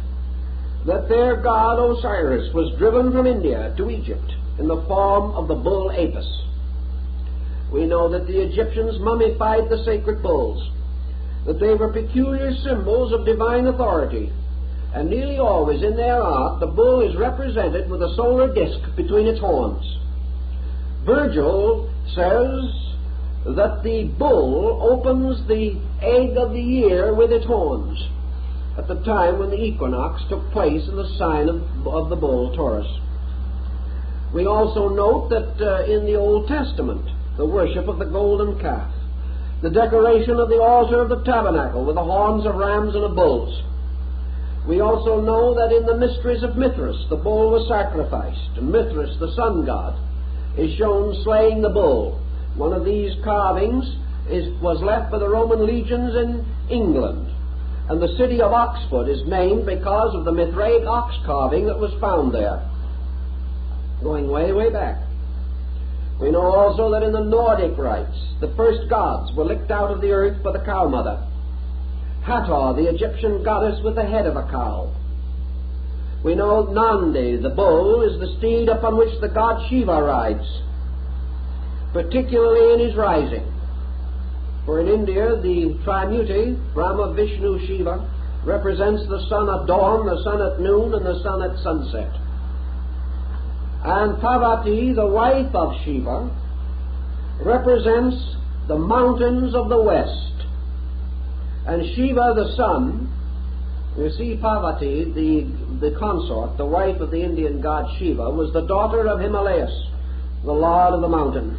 Speaker 2: that their god Osiris was driven from India to Egypt in the form of the bull Apis. We know that the Egyptians mummified the sacred bulls, that they were peculiar symbols of divine authority, and nearly always in their art the bull is represented with a solar disk between its horns. Virgil says that the bull opens the egg of the year with its horns at the time when the equinox took place in the sign of the bull Taurus. We also note that in the Old Testament, the worship of the golden calf, the decoration of the altar of the tabernacle with the horns of rams and of bulls. We also know that in the mysteries of Mithras, the bull was sacrificed, and Mithras, the sun god, is shown slaying the bull. One of these carvings was left by the Roman legions in England, and the city of Oxford is named because of the Mithraic ox carving that was found there, going way, way back. We know also that in the Nordic rites, the first gods were licked out of the earth by the cow mother. Hathor, the Egyptian goddess with the head of a cow. We know Nandi, the bull, is the steed upon which the god Shiva rides, particularly in his rising. For in India, the Trimuti, Brahma, Vishnu, Shiva, represents the sun at dawn, the sun at noon, and the sun at sunset. And Parvati, the wife of Shiva, represents the mountains of the west. And Shiva, the sun, you see Parvati, the consort, the wife of the Indian god Shiva, was the daughter of Himalayas, the lord of the mountain.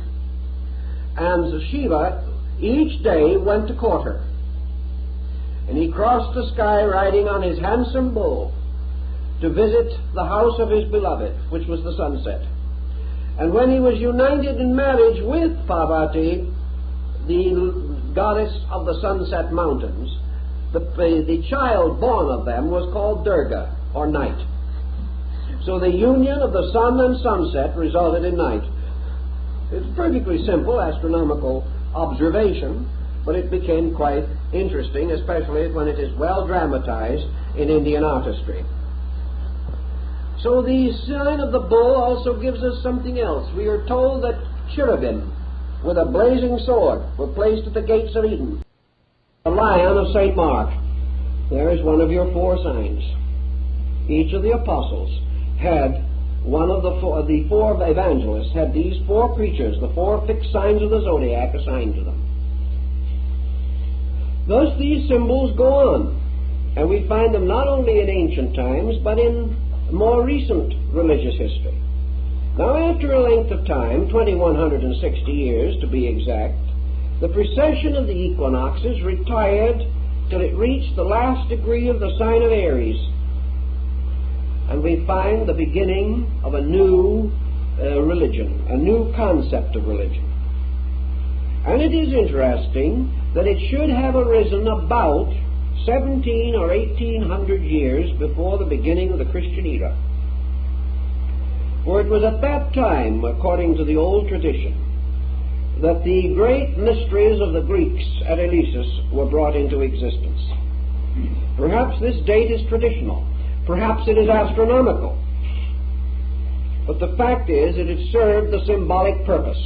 Speaker 2: And Shiva each day went to court her. And he crossed the sky riding on his handsome bull to visit the house of his beloved, which was the sunset. And when he was united in marriage with Parvati, the goddess of the sunset mountains, the child born of them was called Durga, or night. So the union of the sun and sunset resulted in night. It's a perfectly simple astronomical observation, but it became quite interesting, especially when it is well dramatized in Indian artistry. So the sign of the bull also gives us something else. We are told that cherubim with a blazing sword were placed at the gates of Eden. The lion of St. Mark. There is one of your four signs. Each of the apostles had one of the four evangelists had these four creatures, the four fixed signs of the zodiac, assigned to them. Thus these symbols go on, and we find them not only in ancient times, but in more recent religious history. Now, after a length of time, 2160 years to be exact, the precession of the equinoxes retired till it reached the last degree of the sign of Aries, and we find the beginning of a new religion, a new concept of religion. And it is interesting that it should have arisen about 17 or 1800 years before the beginning of the Christian era. For it was at that time, according to the old tradition, that the great mysteries of the Greeks at Eleusis were brought into existence. Perhaps this date is traditional. Perhaps it is astronomical. But the fact is, it has served the symbolic purpose.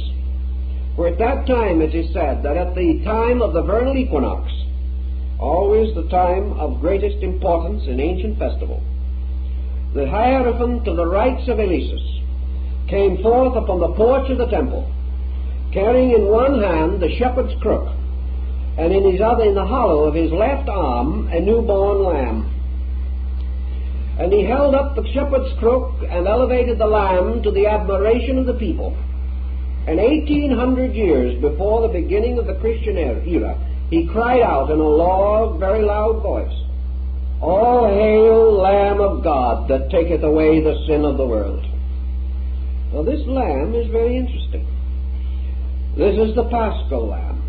Speaker 2: For at that time it is said that at the time of the vernal equinox, always the time of greatest importance in ancient festival, the Hierophant of the rites of Eleusis came forth upon the porch of the temple, carrying in one hand the shepherd's crook, and in the hollow of his left arm a newborn lamb. And he held up the shepherd's crook and elevated the lamb to the admiration of the people. And 1800 years before the beginning of the Christian era, he cried out in a very loud voice, "All hail, Lamb of God, that taketh away the sin of the world." Now this Lamb is very interesting. This is the Paschal Lamb.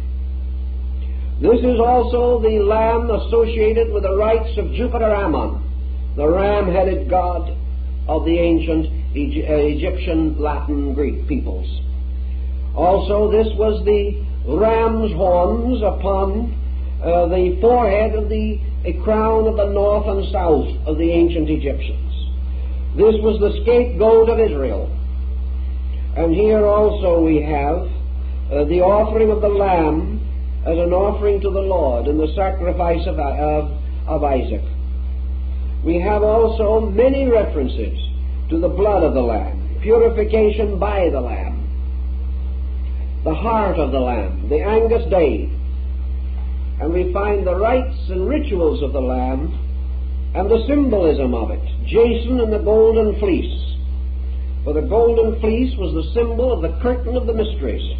Speaker 2: This is also the Lamb associated with the rites of Jupiter Ammon, the ram-headed god of the ancient Egyptian, Latin, Greek peoples. Also, this was the ram's horns upon the forehead of the crown of the north and south of the ancient Egyptians. This was the scapegoat of Israel. And here also we have the offering of the lamb as an offering to the Lord in the sacrifice of Isaac. We have also many references to the blood of the lamb, purification by the lamb, the heart of the lamb, the Angus Day, and we find the rites and rituals of the lamb and the symbolism of it, Jason and the golden fleece. For the golden fleece was the symbol of the curtain of the mysteries,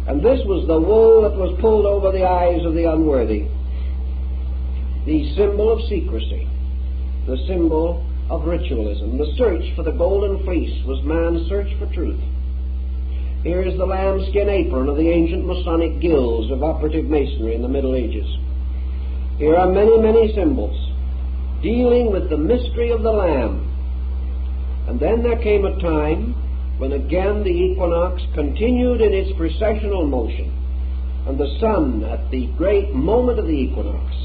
Speaker 2: and this was the wool that was pulled over the eyes of the unworthy, the symbol of secrecy, the symbol of ritualism. The search for the golden fleece was man's search for truth. Here is the lambskin apron of the ancient Masonic guilds of operative masonry in the Middle Ages. Here are many, many symbols dealing with the mystery of the Lamb. And then there came a time when again the equinox continued in its precessional motion, and the sun at the great moment of the equinox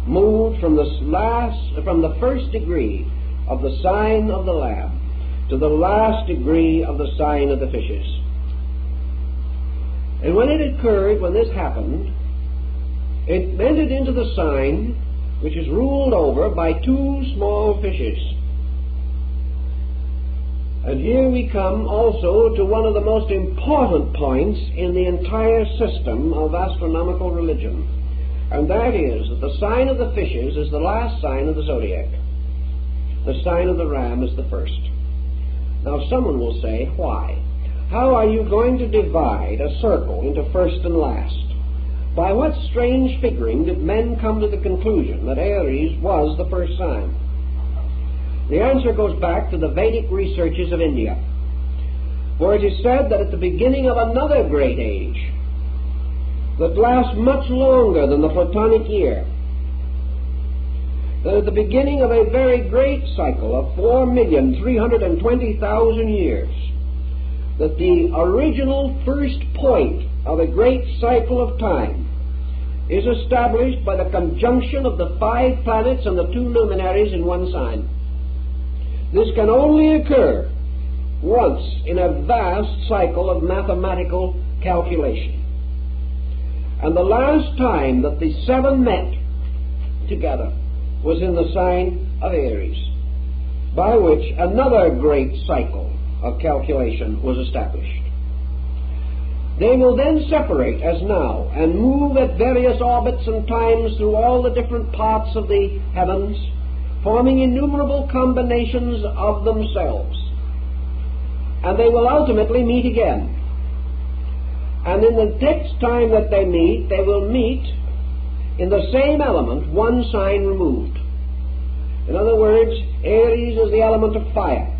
Speaker 2: moved from the first degree of the sign of the Lamb to the last degree of the sign of the fishes. And when it occurred, when this happened, it entered into the sign which is ruled over by two small fishes. And here we come also to one of the most important points in the entire system of astronomical religion, and that is that the sign of the fishes is the last sign of the Zodiac. The sign of the ram is the first. Now someone will say, why? How are you going to divide a circle into first and last? By what strange figuring did men come to the conclusion that Aries was the first sign? The answer goes back to the Vedic researches of India, for it is said that at the beginning of another great age that lasts much longer than the Platonic year, that at the beginning of a very great cycle of 4,320,000 years, that the original first point of a great cycle of time is established by the conjunction of the 5 planets and the 2 luminaries in one sign. This can only occur once in a vast cycle of mathematical calculation. And the last time that the 7 met together was in the sign of Aries, by which another great cycle of calculation was established. They will then separate as now and move at various orbits and times through all the different parts of the heavens, forming innumerable combinations of themselves. And they will ultimately meet again. And in the next time that they will meet in the same element, one sign removed. In other words, Aries is the element of fire.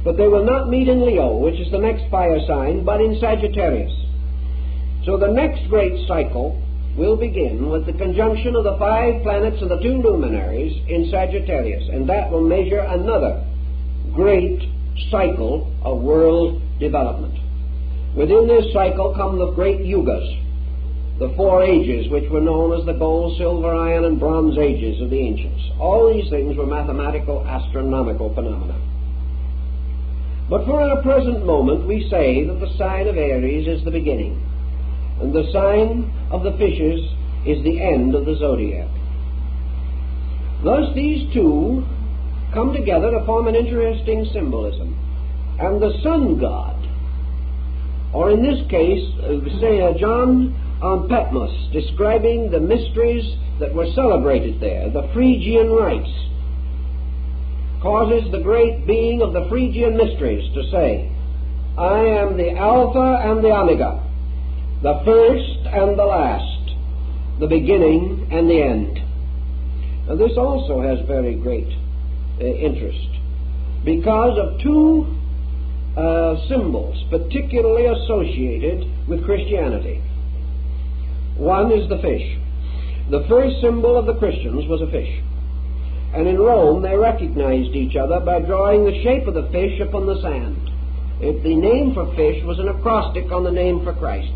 Speaker 2: But they will not meet in Leo, which is the next fire sign, but in Sagittarius. So the next great cycle will begin with the conjunction of the 5 planets and the 2 luminaries in Sagittarius, and that will measure another great cycle of world development. Within this cycle come the great yugas, the 4 ages which were known as the gold, silver, iron, and bronze ages of the ancients. All these things were mathematical, astronomical phenomena. But for our present moment we say that the sign of Aries is the beginning, and the sign of the fishes is the end of the zodiac. Thus these two come together to form an interesting symbolism. And the sun god, or in this case, John on Patmos, describing the mysteries that were celebrated there, the Phrygian rites, causes the great being of the Phrygian mysteries to say I am the Alpha and the Omega, the first and the last, the beginning and the end. Now, this also has very great interest because of two symbols particularly associated with Christianity. One is the fish. The first symbol of the Christians was a fish. And in Rome they recognized each other by drawing the shape of the fish upon the sand. The name for fish was an acrostic on the name for Christ.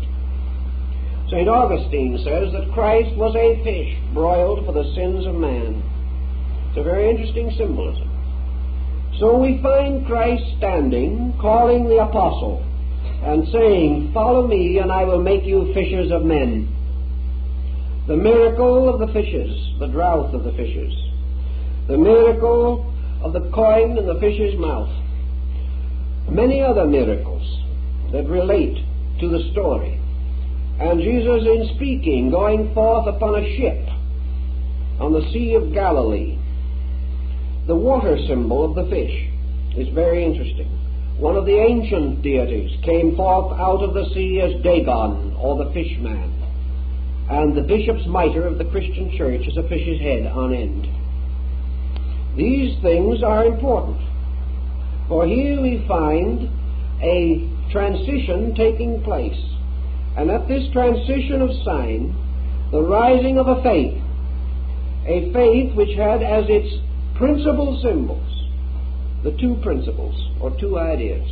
Speaker 2: St. Augustine says that Christ was a fish broiled for the sins of man. It's a very interesting symbolism. So we find Christ standing, calling the apostle, and saying, "Follow me, and I will make you fishers of men." The miracle of the fishes, the drought of the fishes, the miracle of the coin in the fish's mouth, many other miracles that relate to the story. And Jesus, in speaking, going forth upon a ship on the Sea of Galilee, the water symbol of the fish is very interesting. One of the ancient deities came forth out of the sea as Dagon, or the fish man. And the bishop's mitre of the Christian church is a fish's head on end. These things are important, for here we find a transition taking place. And at this transition of sign, the rising of a faith which had as its principal symbols the two principles, or two ideas,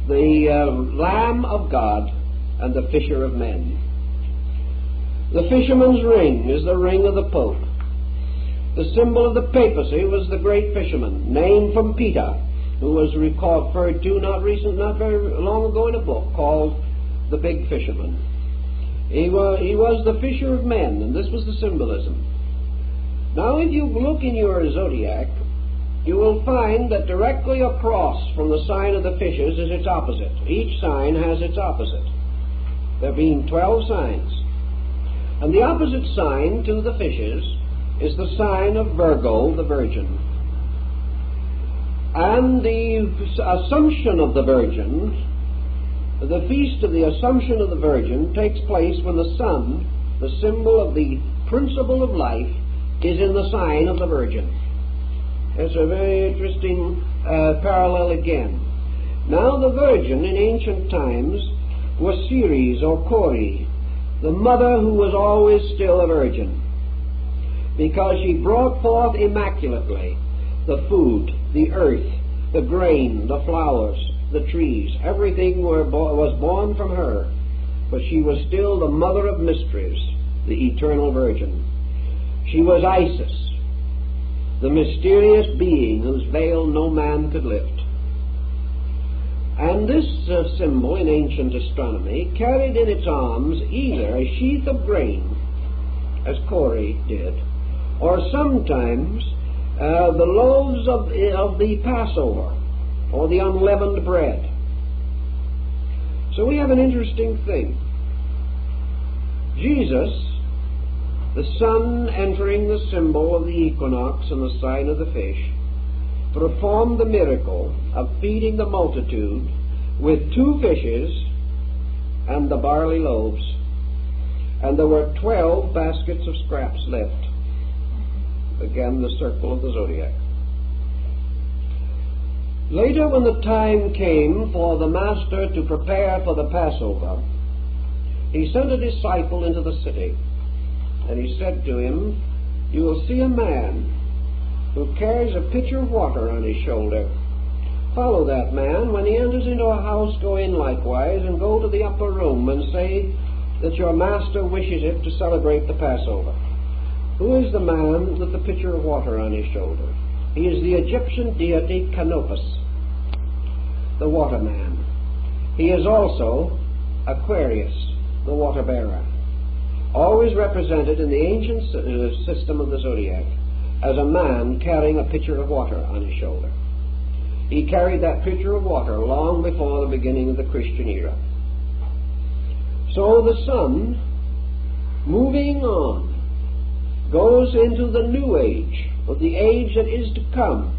Speaker 2: the Lamb of God and the Fisher of Men. The fisherman's ring is the ring of the Pope. The symbol of the papacy was the great fisherman, named from Peter, who was referred to not very long ago in a book called The Big Fisherman. He was the fisher of men, and this was the symbolism. Now, if you look in your zodiac, you will find that directly across from the sign of the fishes is its opposite. Each sign has its opposite, there being 12 signs. And the opposite sign to the fishes is the sign of Virgo, the Virgin. And the Assumption of the Virgin, the feast of the Assumption of the Virgin, takes place when the sun, the symbol of the principle of life, is in the sign of the Virgin. It's a very interesting parallel again. Now, the Virgin in ancient times was Ceres or Cori, the mother who was always still a virgin, because she brought forth immaculately the food, the earth, the grain, the flowers, the trees. Everything was born from her, but she was still the mother of mysteries, the eternal Virgin. She was Isis, the mysterious being whose veil no man could lift. And this symbol in ancient astronomy carried in its arms either a sheath of grain, as Cori did, or sometimes the loaves of the Passover, or the unleavened bread. So we have an interesting thing. Jesus, the sun entering the symbol of the equinox and the sign of the fish, performed the miracle of feeding the multitude with 2 fishes and the barley loaves. And there were 12 baskets of scraps left. Again, the circle of the zodiac. Later, when the time came for the Master to prepare for the Passover, he sent a disciple into the city, and he said to him, "You will see a man who carries a pitcher of water on his shoulder. Follow that man. When he enters into a house, go in likewise, and go to the upper room and say that your master wishes it to celebrate the Passover." Who is the man with the pitcher of water on his shoulder? He is the Egyptian deity Canopus, the water man. He is also Aquarius, the water bearer, always represented in the ancient system of the zodiac as a man carrying a pitcher of water on his shoulder. He carried that pitcher of water long before the beginning of the Christian era. So the sun, moving on, goes into the new age, or the age that is to come,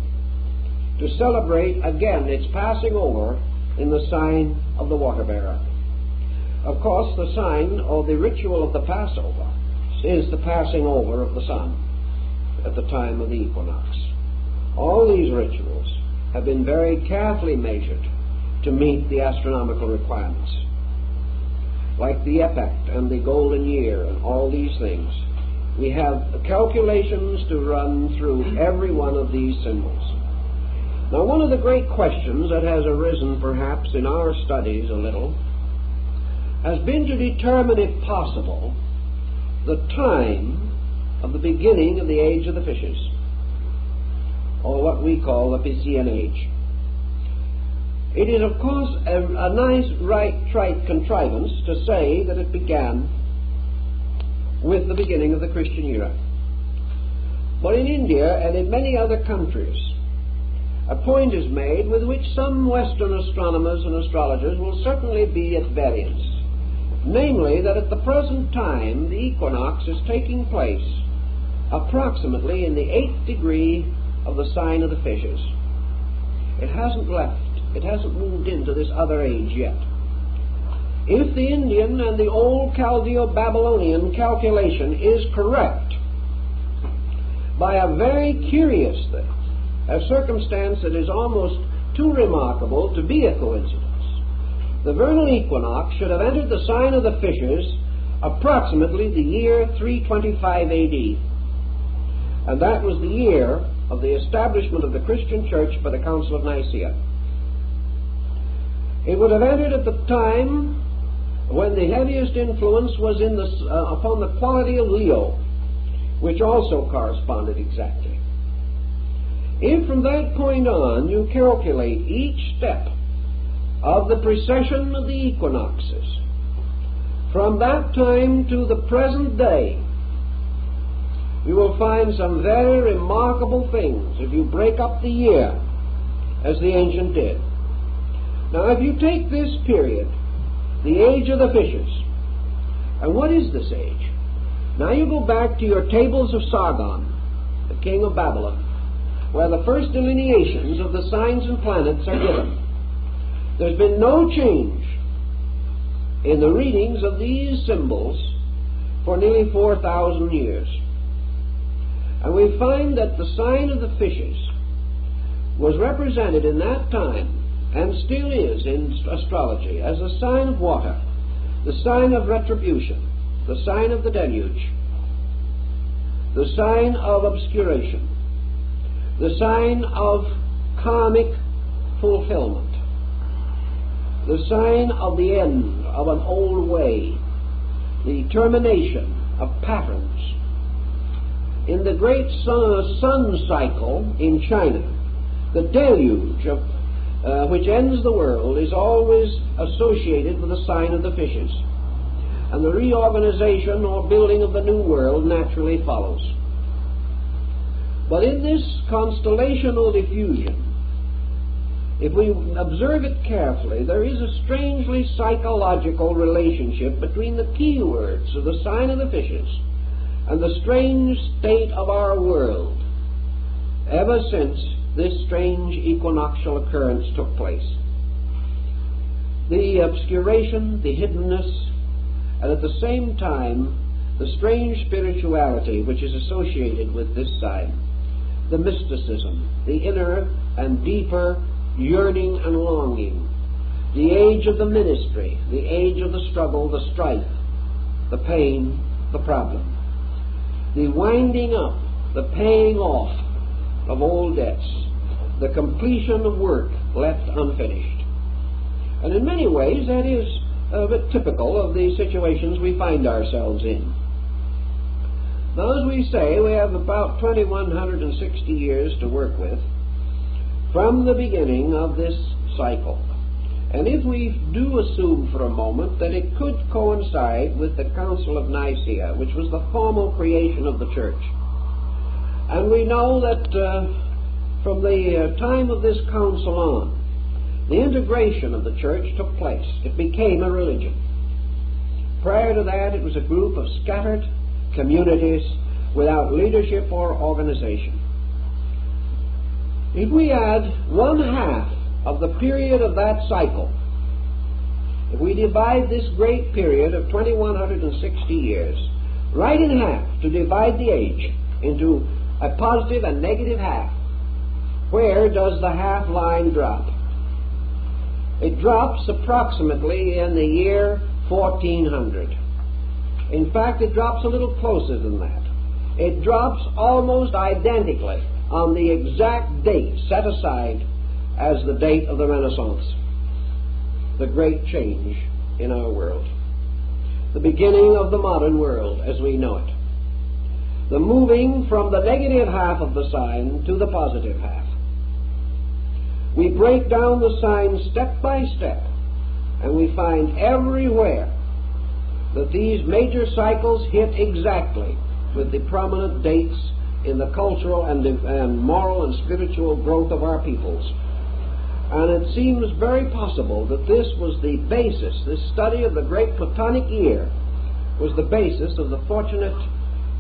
Speaker 2: to celebrate again its passing over in the sign of the water bearer. Of course, the sign or the ritual of the Passover is the passing over of the sun at the time of the equinox. All these rituals have been very carefully measured to meet the astronomical requirements, like the epoch and the golden year and all these things. We have calculations to run through every one of these symbols. Now, one of the great questions that has arisen perhaps in our studies a little has been to determine, if possible, the time of the beginning of the age of the fishes, or what we call the Piscean age. It is, of course, a nice, trite contrivance to say that it began with the beginning of the Christian era. But in India and in many other countries, a point is made with which some Western astronomers and astrologers will certainly be at variance, namely that at the present time the equinox is taking place approximately in the 8th degree of the sign of the fishes. It hasn't left. It hasn't moved into this other age yet. If the Indian and the old Chaldeo-Babylonian calculation is correct, by a very curious thing, a circumstance that is almost too remarkable to be a coincidence, the vernal equinox should have entered the sign of the fishes approximately the year 325 AD. And that was the year of the establishment of the Christian church by the Council of Nicaea. It would have entered at the time when the heaviest influence was upon the quality of Leo, which also corresponded exactly. If from that point on you calculate each step of the precession of the equinoxes, from that time to the present day, you will find some very remarkable things if you break up the year as the ancient did. Now, if you take this period, the age of the fishes, and what is this age? Now you go back to your tables of Sargon, the king of Babylon, where the first delineations of the signs and planets are given. There's been no change in the readings of these symbols for nearly 4,000 years. And we find that the sign of the fishes was represented in that time, and still is in astrology, as a sign of water, the sign of retribution, the sign of the deluge, the sign of obscuration, the sign of karmic fulfillment, the sign of the end of an old way, the termination of patterns. In the great sun cycle in China, the deluge which ends the world is always associated with the sign of the fishes, and the reorganization or building of the new world naturally follows. But in this constellational diffusion, if we observe it carefully, there is a strangely psychological relationship between the key words of the sign of the fishes and the strange state of our world ever since this strange equinoctial occurrence took place. The obscuration, the hiddenness, and at the same time the strange spirituality which is associated with this sign, the mysticism, the inner and deeper yearning and longing, the age of the ministry, the age of the struggle, the strife, the pain, the problem, the winding up, the paying off of old debts, the completion of work left unfinished. And in many ways that is a bit typical of the situations we find ourselves in. Now, as we say, we have about 2,160 years to work with from the beginning of this cycle. And if we do assume for a moment that it could coincide with the Council of Nicaea, which was the formal creation of the church, and we know that from the time of this council on, the integration of the church took place. It became a religion. Prior to that, it was a group of scattered communities without leadership or organization. If we add 1/2 of the period of that cycle, if we divide this great period of 2160 years right in half, to divide the age into a positive and negative half, where does the half line drop? It drops approximately in the year 1400. In fact, it drops a little closer than that. It drops almost identically on the exact date set aside as the date of the Renaissance, the great change in our world, the beginning of the modern world as we know it, the moving from the negative half of the sign to the positive half. We break down the signs step by step, and we find everywhere that these major cycles hit exactly with the prominent dates in the cultural and moral and spiritual growth of our peoples. And it seems very possible that this was the basis, this study of the great Platonic year was the basis of the fortunate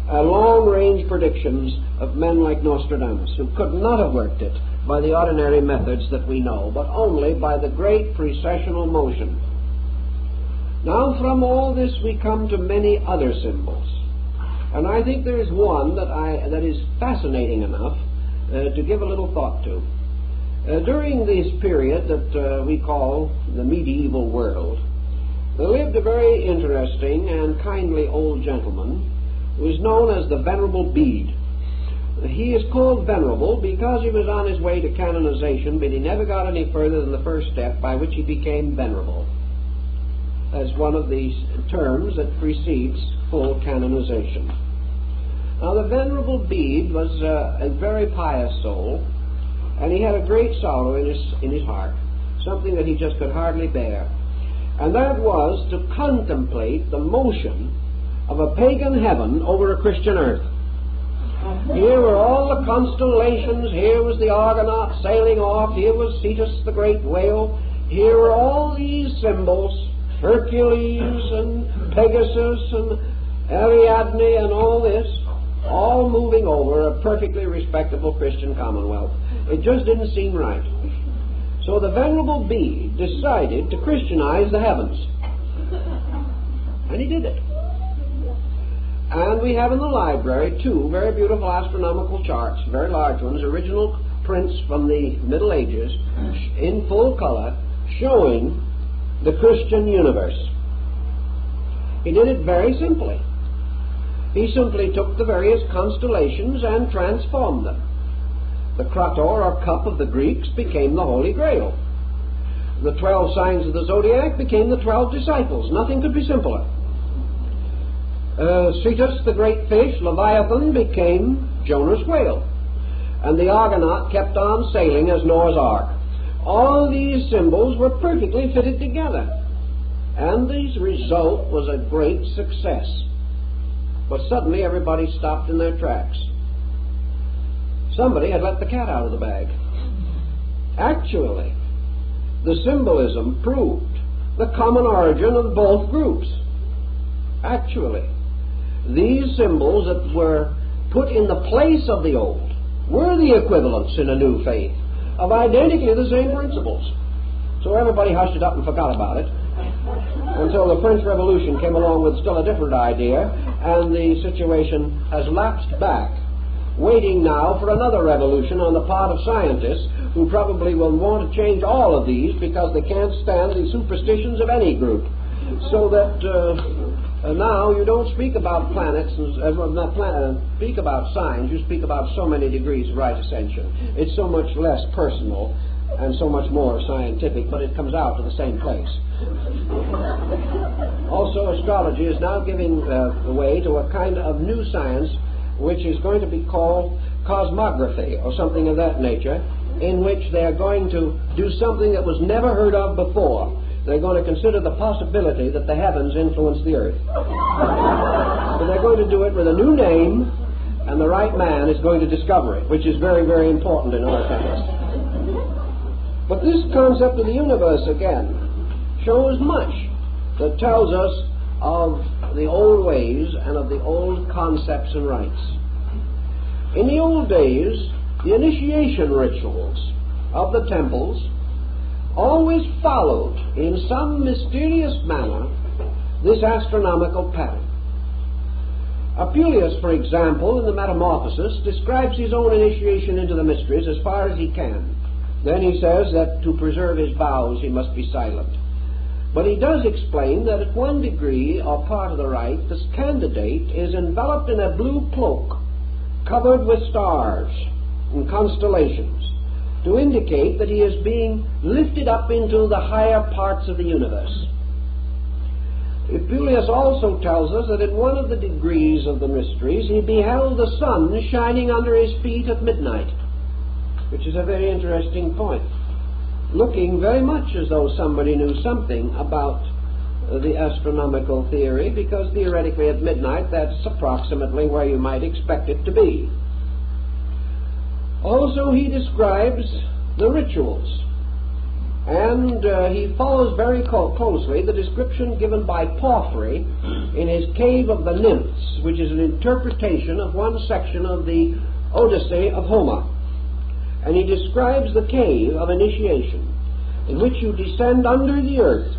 Speaker 2: long-range predictions of men like Nostradamus, who could not have worked it by the ordinary methods that we know, but only by the great precessional motion. Now, from all this we come to many other symbols, and I think there is one that is fascinating enough to give a little thought to. During this period that we call the medieval world, there lived a very interesting and kindly old gentleman who is known as the Venerable Bede. He is called venerable because he was on his way to canonization, but he never got any further than the first step, by which he became venerable, as one of these terms that precedes full canonization. Now, the Venerable Bede was a very pious soul, and he had a great sorrow in his heart, something that he just could hardly bear, and that was to contemplate the motion of a pagan heaven over a Christian earth. Here were all the constellations, here was the Argonaut sailing off, here was Cetus the great whale, here were all these symbols, Hercules and Pegasus and Ariadne and all this, all moving over a perfectly respectable Christian commonwealth. It just didn't seem right. So the Venerable Bede decided to Christianize the heavens. And he did it. And we have in the library two very beautiful astronomical charts, very large ones, original prints from the Middle Ages, in full color, showing the Christian universe. He did it very simply. He simply took the various constellations and transformed them. The Krator, or cup of the Greeks, became the Holy Grail. The 12 signs of the Zodiac became the 12 disciples. Nothing could be simpler. Cetus, the great fish, Leviathan, became Jonah's whale. And the Argonaut kept on sailing as Noah's Ark. All these symbols were perfectly fitted together. And the result was a great success. But suddenly everybody stopped in their tracks. Somebody had let the cat out of the bag. Actually, the symbolism proved the common origin of both groups. Actually, these symbols that were put in the place of the old were the equivalents in a new faith of identically the same principles. So everybody hushed it up and forgot about it until the French Revolution came along with still a different idea, and the situation has lapsed back, waiting now for another revolution on the part of scientists who probably will want to change all of these because they can't stand the superstitions of any group. So that now you don't speak about planets, speak about signs, you speak about so many degrees of right ascension. It's so much less personal and so much more scientific, but it comes out to the same place. Also, astrology is now giving way to a kind of new science which is going to be called cosmography or something of that nature, in which they are going to do something that was never heard of before. They're going to consider the possibility that the heavens influence the earth. But they're going to do it with a new name, and the right man is going to discover it, which is very, very important in our times. But this concept of the universe, again, shows much that tells us of the old ways and of the old concepts and rites. In the old days, the initiation rituals of the temples always followed in some mysterious manner this astronomical pattern. Apuleius, for example, in the Metamorphosis, describes his own initiation into the mysteries as far as he can. Then he says that to preserve his vows he must be silent. But he does explain that at one degree or part of the rite, this candidate is enveloped in a blue cloak covered with stars and constellations to indicate that he is being lifted up into the higher parts of the universe. Apuleius also tells us that in one of the degrees of the mysteries he beheld the sun shining under his feet at midnight, which is a very interesting point, looking very much as though somebody knew something about the astronomical theory, because theoretically at midnight that's approximately where you might expect it to be. Also he describes the rituals, and he follows very closely the description given by Porphyry in his Cave of the Nymphs, which is an interpretation of one section of the Odyssey of Homer. And he describes the cave of initiation, in which you descend under the earth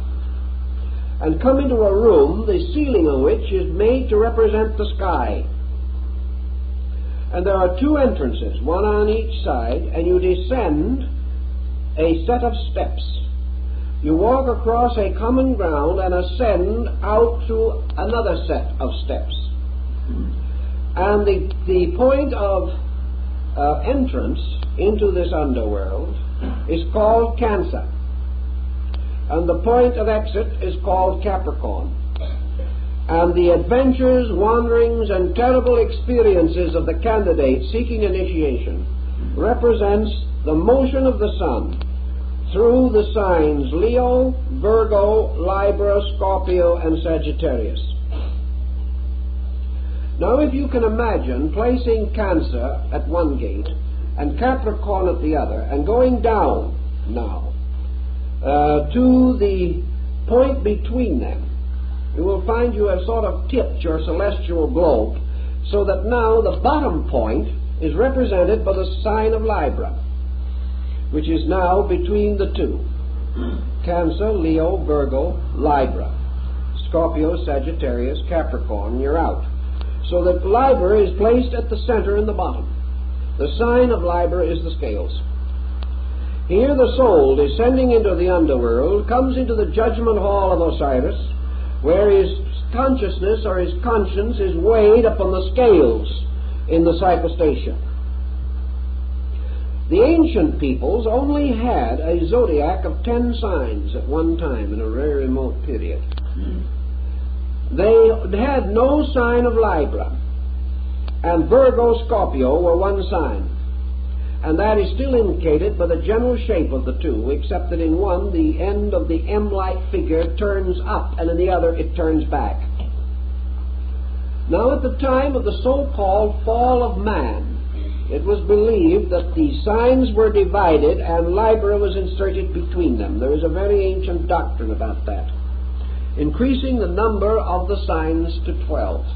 Speaker 2: and come into a room, the ceiling of which is made to represent the sky. And there are two entrances, one on each side, and you descend a set of steps. You walk across a common ground and ascend out to another set of steps. And the point of entrance into this underworld is called Cancer, and the point of exit is called Capricorn. And the adventures, wanderings, and terrible experiences of the candidate seeking initiation represents the motion of the sun through the signs Leo, Virgo, Libra, Scorpio, and Sagittarius. Now, if you can imagine placing Cancer at one gate and Capricorn at the other, and going down now to the point between them, you will find you have sort of tipped your celestial globe so that now the bottom point is represented by the sign of Libra, which is now between the two. Cancer, Leo, Virgo, Libra, Scorpio, Sagittarius, Capricorn, you're out. So that Libra is placed at the center in the bottom. The sign of Libra is the scales. Here the soul, descending into the underworld, comes into the judgment hall of Osiris, where his consciousness or his conscience is weighed upon the scales in the psychostatia. The ancient peoples only had a zodiac of 10 signs at one time in a very remote period. They had no sign of Libra, and Virgo, Scorpio were one sign, and that is still indicated by the general shape of the two, except that in one the end of the M-like figure turns up, and in the other it turns back. Now, at the time of the so-called fall of man, it was believed that the signs were divided and Libra was inserted between them. There is a very ancient doctrine about that, increasing the number of the signs to 12.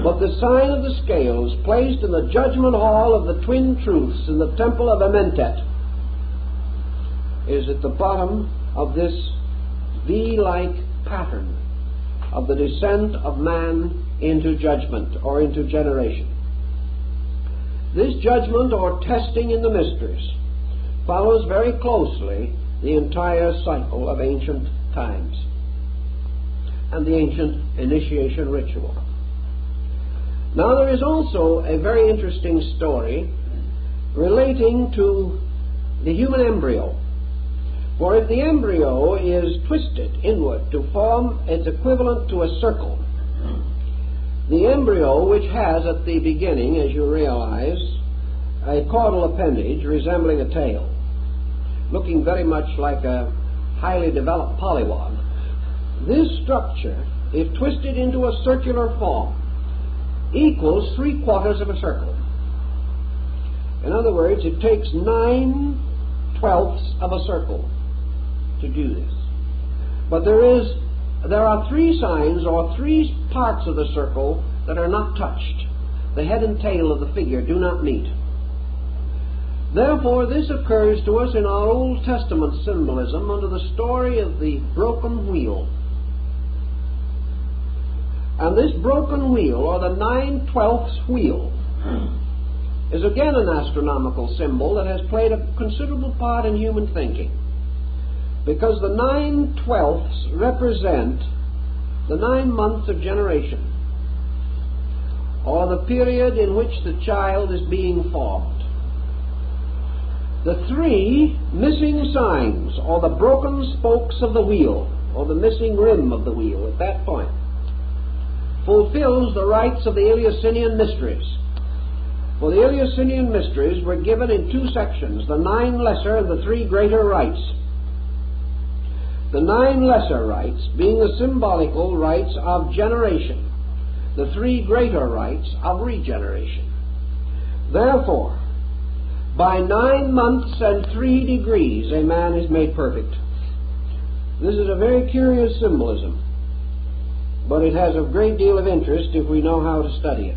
Speaker 2: But the sign of the scales, placed in the judgment hall of the twin truths in the temple of Amentet, is at the bottom of this V-like pattern of the descent of man into judgment or into generation. This judgment or testing in the mysteries follows very closely the entire cycle of ancient times and the ancient initiation ritual. Now, there is also a very interesting story relating to the human embryo. For if the embryo is twisted inward to form its equivalent to a circle, the embryo, which has at the beginning, as you realize, a caudal appendage resembling a tail, looking very much like a highly developed pollywog, this structure, if twisted into a circular form, equals 3/4 of a circle. In other words, it takes 9/12 of a circle to do this. But there are 3 signs or 3 parts of the circle that are not touched. The head and tail of the figure do not meet. Therefore, this occurs to us in our Old Testament symbolism under the story of the broken wheel. And this broken wheel, or the 9/12 wheel, is again an astronomical symbol that has played a considerable part in human thinking, because the 9/12 represent the 9 months of generation, or the period in which the child is being formed. The 3 missing signs, or the broken spokes of the wheel, or the missing rim of the wheel at that point, fulfills the rites of the Eleusinian mysteries. For the Eleusinian mysteries were given in 2 sections, the 9 lesser and the 3 greater rites. The 9 lesser rites being the symbolical rites of generation, the 3 greater rites of regeneration. Therefore, by 9 months and 3 degrees a man is made perfect. This is a very curious symbolism, but it has a great deal of interest if we know how to study it.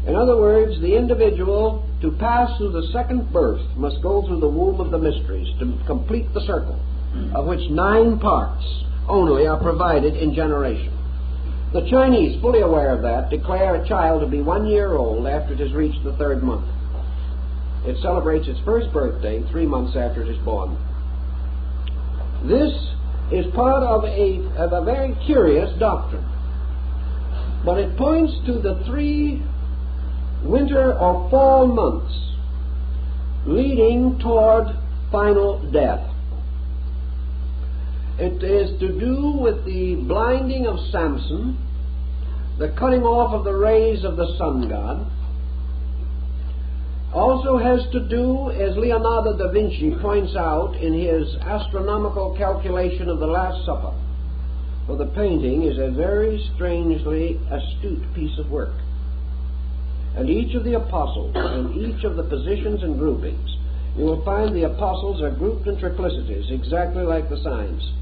Speaker 2: In other words, the individual, to pass through the second birth, must go through the womb of the mysteries to complete the circle, of which 9 parts only are provided in generation. The Chinese, fully aware of that, declare a child to be 1 year old after it has reached the 3rd month. It celebrates its first birthday 3 months after it is born. This is part of a very curious doctrine, but it points to the 3 winter or fall months leading toward final death. It is to do with the blinding of Samson, the cutting off of the rays of the sun god. Also has to do, as Leonardo da Vinci points out in his astronomical calculation of the Last Supper, for the painting is a very strangely astute piece of work. And each of the apostles, and each of the positions and groupings, you will find the apostles are grouped in triplicities, exactly like the signs.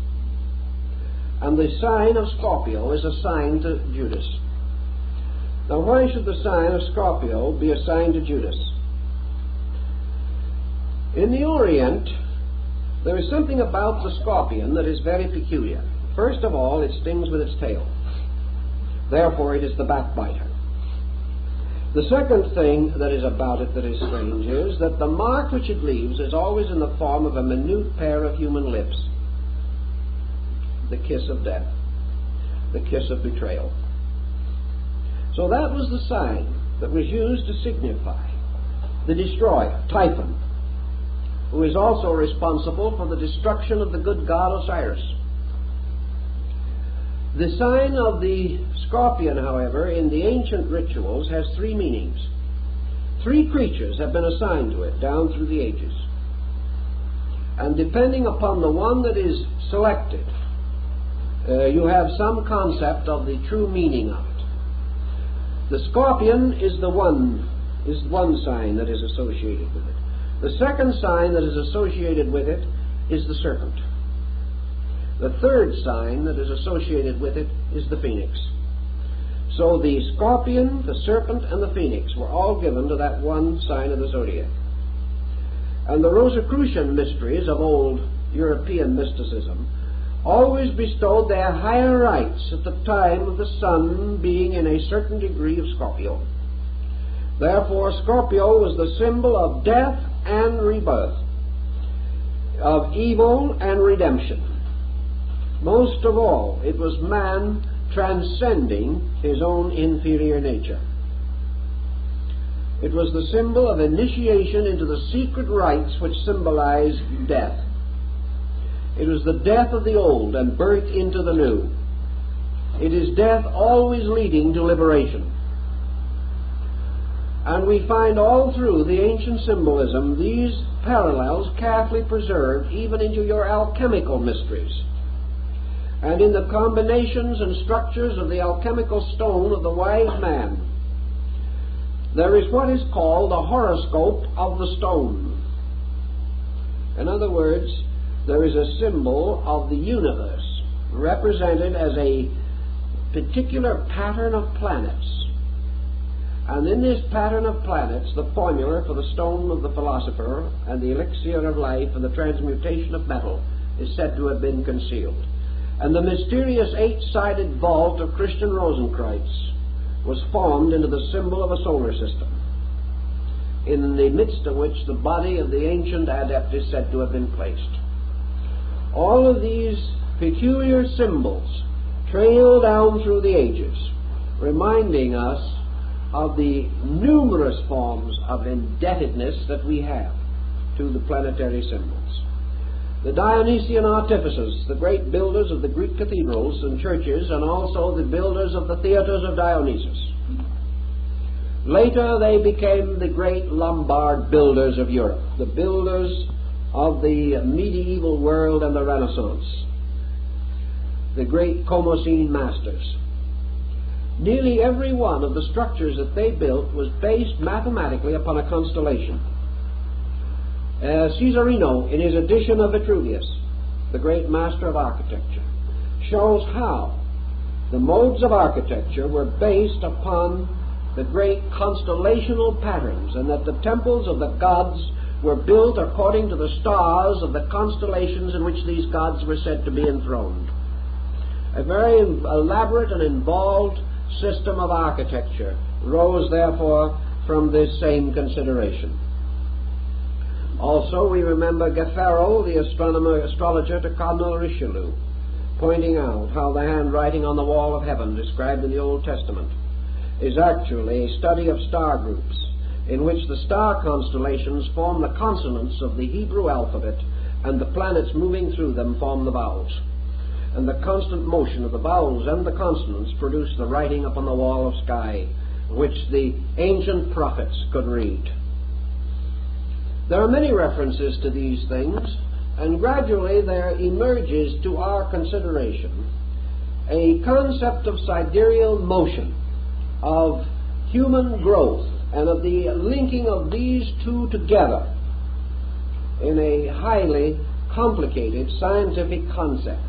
Speaker 2: And the sign of Scorpio is assigned to Judas. Now, why should the sign of Scorpio be assigned to Judas? In the Orient, there is something about the scorpion that is very peculiar. First of all, it stings with its tail. Therefore, it is the backbiter. The second thing that is about it that is strange is that the mark which it leaves is always in the form of a minute pair of human lips. The kiss of death, the kiss of betrayal. So that was the sign that was used to signify the destroyer, Typhon, who is also responsible for the destruction of the good god Osiris. The sign of the scorpion, however, in the ancient rituals has 3 meanings. 3 creatures have been assigned to it down through the ages. And depending upon the one that is selected, you have some concept of the true meaning of it. The scorpion is one sign that is associated with it. The second sign that is associated with it is the serpent. The third sign that is associated with it is the phoenix. So the scorpion, the serpent, and the phoenix were all given to that one sign of the zodiac. And the Rosicrucian mysteries of old European mysticism always bestowed their higher rites at the time of the sun being in a certain degree of Scorpio. Therefore, Scorpio was the symbol of death and rebirth, of evil and redemption. Most of all, it was man transcending his own inferior nature. It was the symbol of initiation into the secret rites which symbolize death. It was the death of the old and birth into the new. It is death always leading to liberation. And we find all through the ancient symbolism these parallels carefully preserved even into your alchemical mysteries. And in the combinations and structures of the alchemical stone of the wise man, there is what is called the horoscope of the stone. In other words, there is a symbol of the universe represented as a particular pattern of planets. And in this pattern of planets, the formula for the stone of the philosopher and the elixir of life and the transmutation of metal is said to have been concealed. And the mysterious eight-sided vault of Christian Rosenkreuz was formed into the symbol of a solar system, in the midst of which the body of the ancient adept is said to have been placed. All of these peculiar symbols trail down through the ages, reminding us of the numerous forms of indebtedness that we have to the planetary symbols. The Dionysian artificers, the great builders of the Greek cathedrals and churches, and also the builders of the theaters of Dionysus. Later they became the great Lombard builders of Europe, the builders of the medieval world and the Renaissance, the great Comosine masters. Nearly every one of the structures that they built was based mathematically upon a constellation. Caesarino, in his edition of Vitruvius, the great master of architecture, shows how the modes of architecture were based upon the great constellational patterns, and that the temples of the gods were built according to the stars of the constellations in which these gods were said to be enthroned. A very elaborate and involved system of architecture rose, therefore, from this same consideration. Also, we remember Gaffaro, the astrologer to Cardinal Richelieu, pointing out how the handwriting on the wall of heaven described in the Old Testament is actually a study of star groups, in which the star constellations form the consonants of the Hebrew alphabet, and the planets moving through them form the vowels. And the constant motion of the vowels and the consonants produced the writing upon the wall of sky, which the ancient prophets could read. There are many references to these things, and gradually there emerges to our consideration a concept of sidereal motion, of human growth, and of the linking of these two together in a highly complicated scientific concept.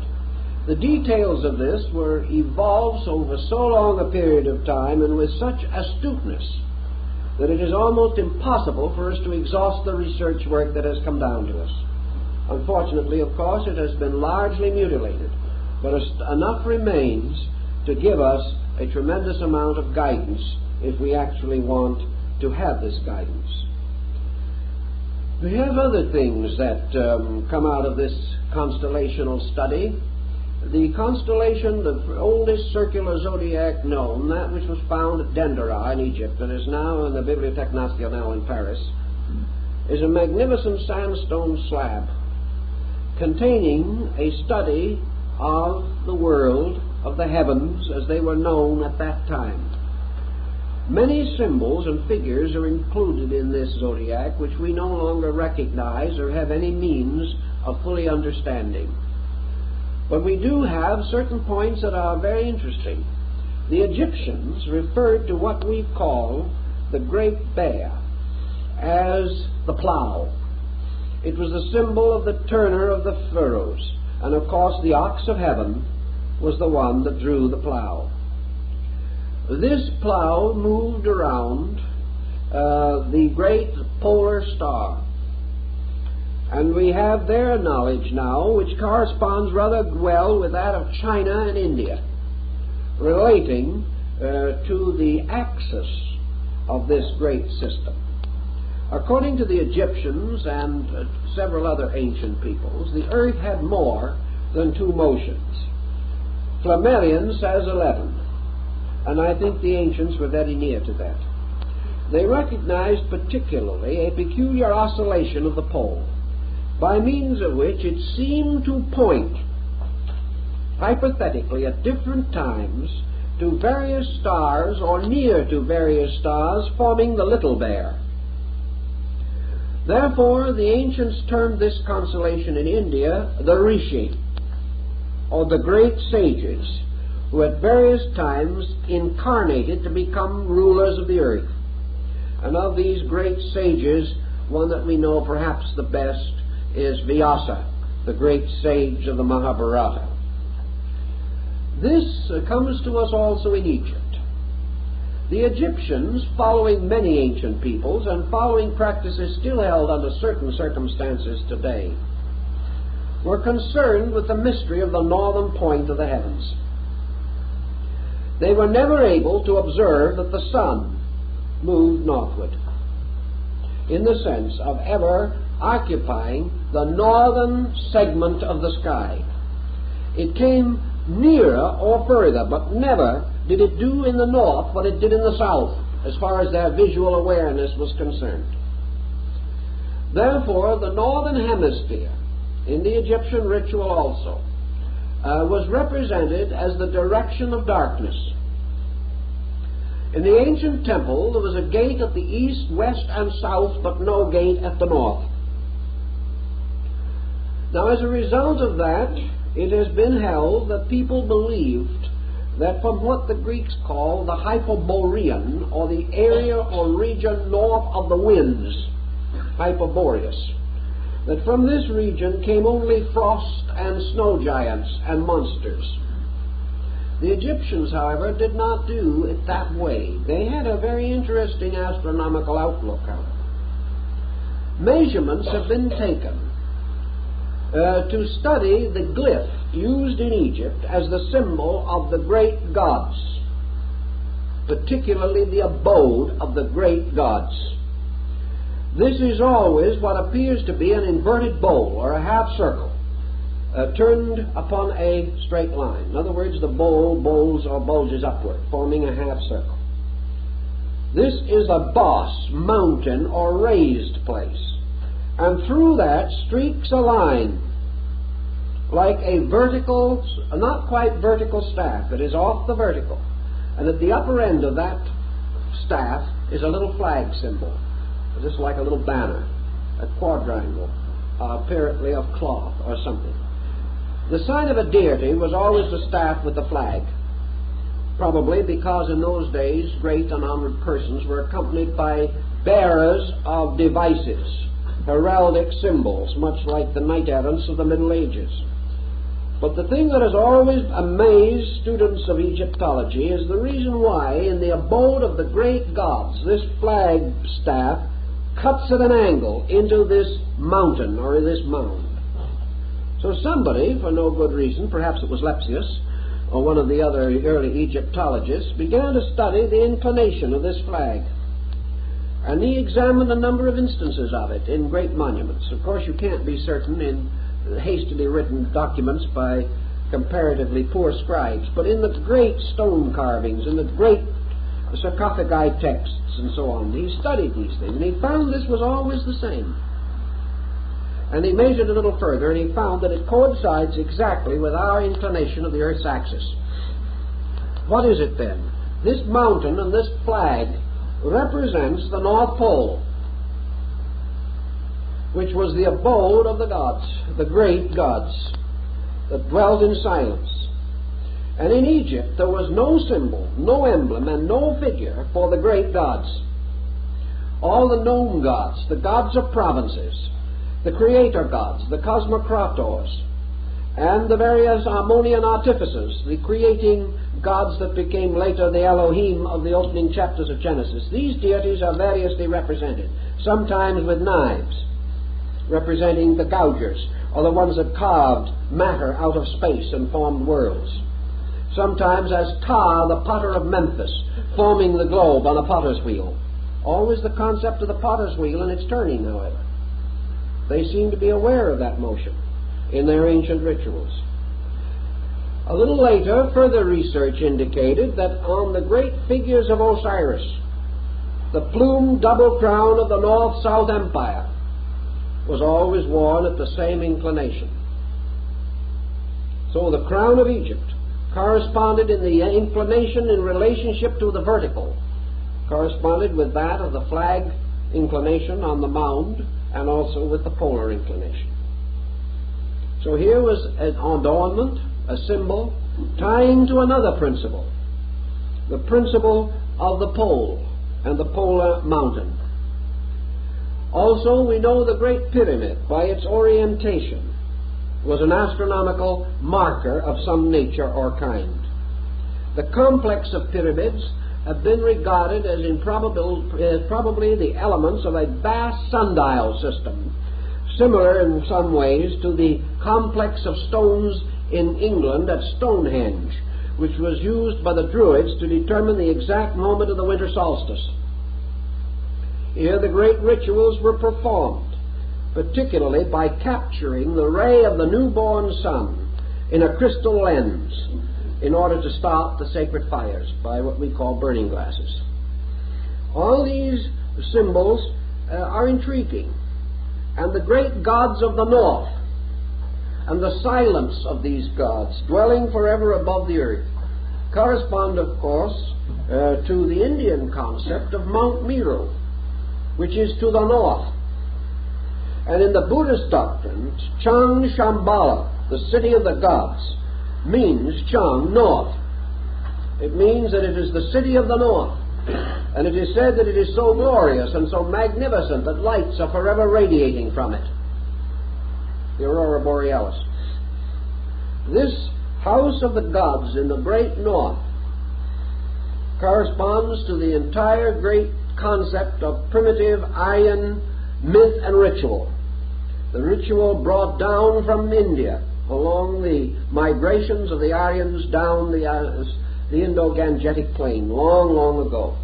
Speaker 2: The details of this were evolved over so long a period of time and with such astuteness that it is almost impossible for us to exhaust the research work that has come down to us. Unfortunately, of course, it has been largely mutilated, but enough remains to give us a tremendous amount of guidance if we actually want to have this guidance. We have other things that come out of this constellational study. The constellation, the oldest circular zodiac known, that which was found at Dendera in Egypt and is now in the Bibliothèque Nationale in Paris, is a magnificent sandstone slab containing a study of the world, of the heavens as they were known at that time. Many symbols and figures are included in this zodiac which we no longer recognize or have any means of fully understanding. But we do have certain points that are very interesting. The Egyptians referred to what we call the Great Bear as the plow. It was the symbol of the turner of the furrows, and of course the ox of heaven was the one that drew the plow. This plow moved around the great polar star. And we have their knowledge now, which corresponds rather well with that of China and India, relating to the axis of this great system. According to the Egyptians and several other ancient peoples, the earth had more than two motions. Flammarion says 11, and I think the ancients were very near to that. They recognized particularly a peculiar oscillation of the pole, by means of which it seemed to point, hypothetically at different times, to various stars or near to various stars forming the Little Bear. Therefore, the ancients termed this constellation in India the Rishi, or the great sages, who at various times incarnated to become rulers of the earth. And of these great sages, one that we know perhaps the best is Vyasa, the great sage of the Mahabharata. This comes to us also in Egypt. The Egyptians, following many ancient peoples and following practices still held under certain circumstances today, were concerned with the mystery of the northern point of the heavens. They were never able to observe that the sun moved northward, in the sense of ever occupying the northern segment of the sky. It came nearer or further, but never did it do in the north what it did in the south, as far as their visual awareness was concerned. Therefore, the northern hemisphere, in the Egyptian ritual also, was represented as the direction of darkness. In the ancient temple, there was a gate at the east, west, and south, but no gate at the north. Now, as a result of that, it has been held that people believed that from what the Greeks call the Hyperborean, or the area or region north of the winds, Hyperboreus, that from this region came only frost and snow giants and monsters. The Egyptians, however, did not do it that way. They had a very interesting astronomical outlook, however. Measurements have been taken to study the glyph used in Egypt as the symbol of the great gods, particularly the abode of the great gods. This is always what appears to be an inverted bowl or a half circle turned upon a straight line. In other words, the bowl bowls or bulges upward, forming a half circle. This is a boss, mountain, or raised place, and through that streaks a line like a vertical, not quite vertical staff. It is off the vertical, and at the upper end of that staff is a little flag symbol, just like a little banner, a quadrangle, apparently of cloth or something. The sign of a deity was always the staff with the flag, probably because in those days great and honored persons were accompanied by bearers of devices, heraldic symbols, much like the knight errants of the Middle Ages. But the thing that has always amazed students of Egyptology is the reason why in the abode of the great gods this flag staff cuts at an angle into this mountain or this mound. So somebody, for no good reason, perhaps it was Lepsius or one of the other early Egyptologists, began to study the inclination of this flag. And he examined a number of instances of it in great monuments. Of course, you can't be certain in hastily written documents by comparatively poor scribes, but in the great stone carvings, in the great sarcophagi texts and so on, he studied these things, and he found this was always the same. And he measured a little further, and he found that it coincides exactly with our inclination of the Earth's axis. What is it then? This mountain and this flag represents the North Pole, which was the abode of the gods, the great gods, that dwelt in silence. And in Egypt there was no symbol, no emblem, and no figure for the great gods. All the known gods, the gods of provinces, the creator gods, the cosmocrators, and the various Harmonian artificers, the creating gods that became later the Elohim of the opening chapters of Genesis. These deities are variously represented, sometimes with knives, representing the gougers, or the ones that carved matter out of space and formed worlds. Sometimes as Ptah, the potter of Memphis, forming the globe on a potter's wheel. Always the concept of the potter's wheel and its turning, however. They seem to be aware of that motion in their ancient rituals. A little later, further research indicated that on the great figures of Osiris, the plumed double crown of the North-South Empire was always worn at the same inclination. So the crown of Egypt corresponded in the inclination in relationship to the vertical, corresponded with that of the flag inclination on the mound, and also with the polar inclination. So here was an adornment, a symbol, tying to another principle, the principle of the pole and the polar mountain. Also, we know the Great Pyramid, by its orientation, was an astronomical marker of some nature or kind. The complex of pyramids have been regarded as probably the elements of a vast sundial system, similar in some ways to the complex of stones in England at Stonehenge, which was used by the Druids to determine the exact moment of the winter solstice. Here the great rituals were performed, particularly by capturing the ray of the newborn sun in a crystal lens in order to start the sacred fires by what we call burning glasses. All these symbols are intriguing, and the great gods of the north and the silence of these gods dwelling forever above the earth correspond, of course, to the Indian concept of Mount Meru, which is to the north. And in the Buddhist doctrine, Chang Shambhala, the city of the gods, means Chang, north. It means that it is the city of the north. And it is said that it is so glorious and so magnificent that lights are forever radiating from it. The Aurora Borealis. This house of the gods in the great north corresponds to the entire great concept of primitive Aryan myth and ritual. The ritual brought down from India along the migrations of the Aryans down the Indo-Gangetic plain long, long ago.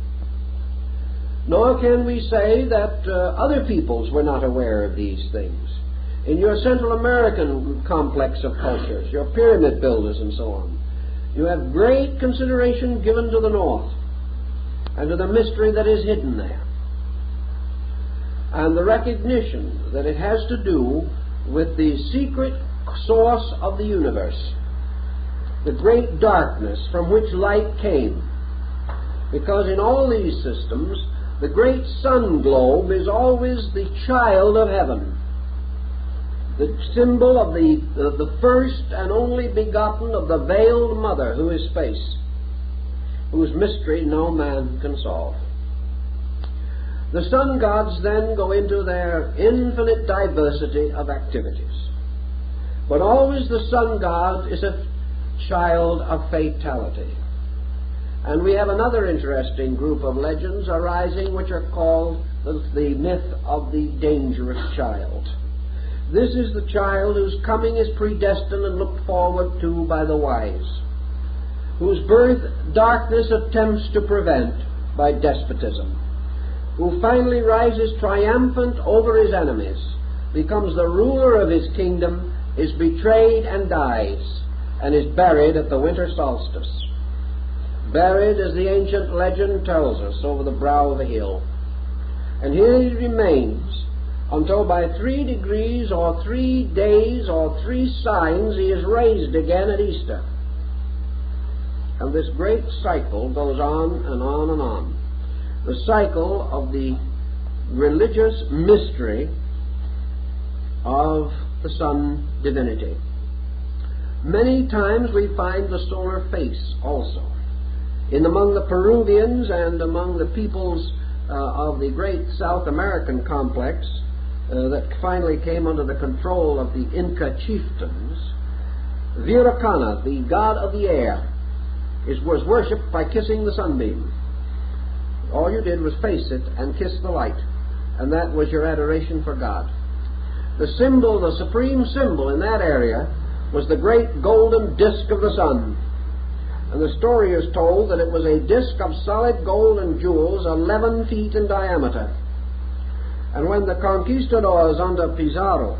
Speaker 2: Nor can we say that other peoples were not aware of these things. In your Central American complex of cultures, your pyramid builders and so on, you have great consideration given to the north and to the mystery that is hidden there, and the recognition that it has to do with the secret source of the universe, the great darkness from which light came. Because in all these systems, the great sun globe is always the child of heaven, the symbol of the first and only begotten of the veiled mother who is space, whose mystery no man can solve. The sun gods then go into their infinite diversity of activities. But always the sun god is a child of fatality. And we have another interesting group of legends arising which are called the myth of the dangerous child. This is the child whose coming is predestined and looked forward to by the wise, whose birth darkness attempts to prevent by despotism, who finally rises triumphant over his enemies, becomes the ruler of his kingdom, is betrayed and dies, and is buried at the winter solstice. Buried, as the ancient legend tells us, over the brow of a hill. And here he remains until by 3 degrees or 3 days or 3 signs he is raised again at Easter. And this great cycle goes on and on and on. The cycle of the religious mystery of the sun divinity. Many times we find the solar face also. Among the Peruvians and among the peoples of the great South American complex that finally came under the control of the Inca chieftains, Viracana, the god of the air, was worshipped by kissing the sunbeam. All you did was face it and kiss the light, and that was your adoration for God. The symbol, the supreme symbol in that area, was the great golden disk of the sun. And the story is told that it was a disk of solid gold and jewels 11 feet in diameter. And when the conquistadors under Pizarro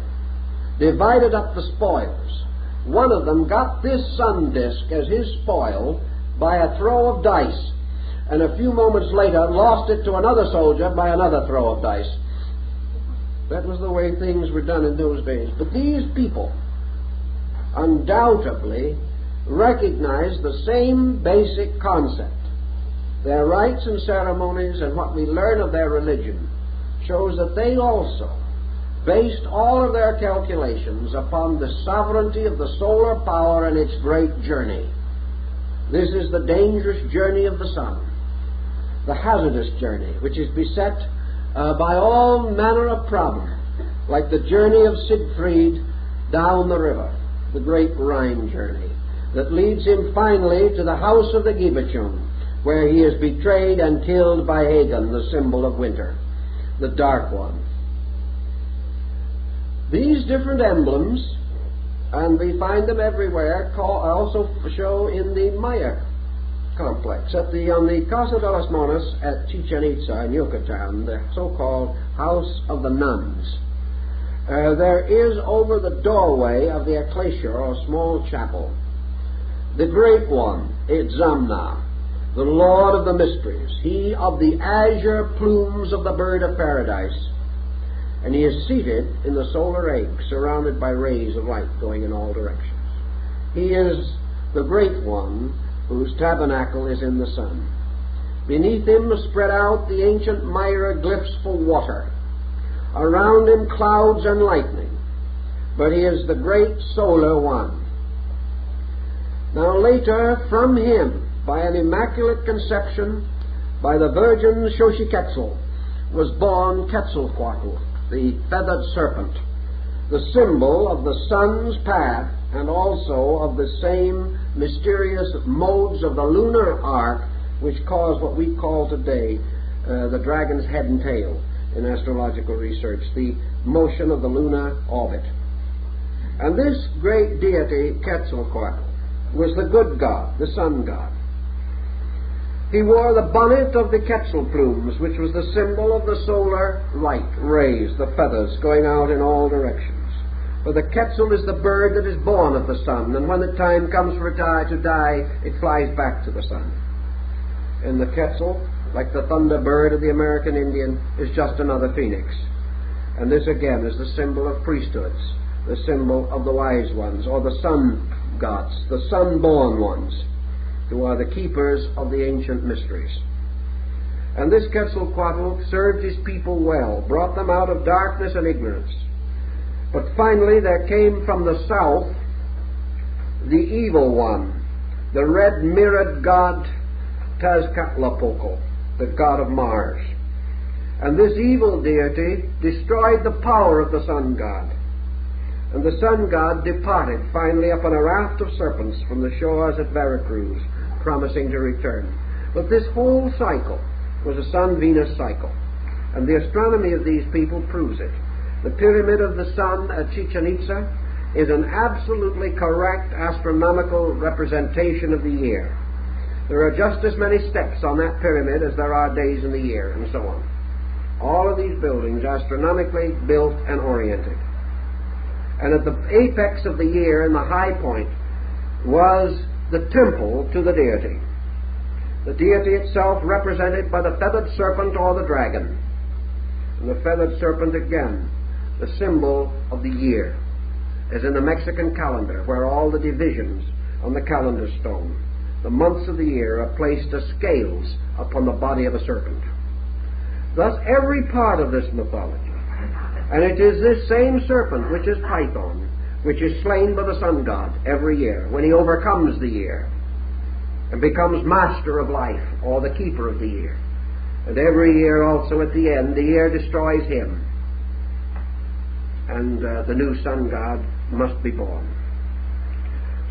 Speaker 2: divided up the spoils, one of them got this sun disk as his spoil by a throw of dice, and a few moments later lost it to another soldier by another throw of dice. That was the way things were done in those days. But these people undoubtedly recognized the same basic concept. Their rites and ceremonies and what we learn of their religion shows that they also based all of their calculations upon the sovereignty of the solar power and its great journey. This is the dangerous journey of the sun, the hazardous journey, which is beset by all manner of problems, like the journey of Siegfried down the river, the great Rhine journey, that leads him finally to the house of the Gibachun, where he is betrayed and killed by Hagen, the symbol of winter, the dark one. These different emblems, and we find them everywhere, also show in the Maya complex. On the Casa de las Monas at Chichen Itza in Yucatan, the so-called House of the Nuns, there is over the doorway of the ecclesia, or small chapel, the great one, Itzamna, the Lord of the Mysteries, he of the azure plumes of the bird of paradise, and he is seated in the solar egg, surrounded by rays of light going in all directions. He is the great one whose tabernacle is in the sun. Beneath him spread out the ancient Myra glyphs for water. Around him clouds and lightning. But he is the great solar one. Now later, from him, by an immaculate conception, by the Virgin Xochiquetzal, was born Quetzalcoatl, the feathered serpent, the symbol of the sun's path and also of the same mysterious modes of the lunar arc which cause what we call today the dragon's head and tail in astrological research, the motion of the lunar orbit. And this great deity, Quetzalcoatl, was the good god, the sun god. He wore the bonnet of the Quetzal plumes, which was the symbol of the solar light rays, the feathers going out in all directions. For the Quetzal is the bird that is born of the sun, and when the time comes for it to die, it flies back to the sun. And the Quetzal, like the thunderbird of the American Indian, is just another phoenix. And this again is the symbol of priesthoods, the symbol of the wise ones, or the sun gods, the sun-born ones, who are the keepers of the ancient mysteries. And this Quetzalcoatl served his people well, brought them out of darkness and ignorance. But finally there came from the south the evil one, the red-mirrored god Tezcatlipoca, the god of Mars. And this evil deity destroyed the power of the sun god. And the sun god departed finally upon a raft of serpents from the shores at Veracruz, promising to return. But this whole cycle was a Sun-Venus cycle, and the astronomy of these people proves it. The pyramid of the sun at Chichen Itza is an absolutely correct astronomical representation of the year. There are just as many steps on that pyramid as there are days in the year, and so on. All of these buildings astronomically built and oriented. And at the apex of the year, in the high point, was the temple to the deity. The deity itself represented by the feathered serpent or the dragon. And the feathered serpent again, the symbol of the year, as in the Mexican calendar, where all the divisions on the calendar stone, the months of the year, are placed as scales upon the body of a serpent. Thus every part of this mythology, and it is this same serpent, which is Python, which is slain by the sun god every year, when he overcomes the year and becomes master of life, or the keeper of the year. And every year also at the end, the year destroys him, and the new sun god must be born.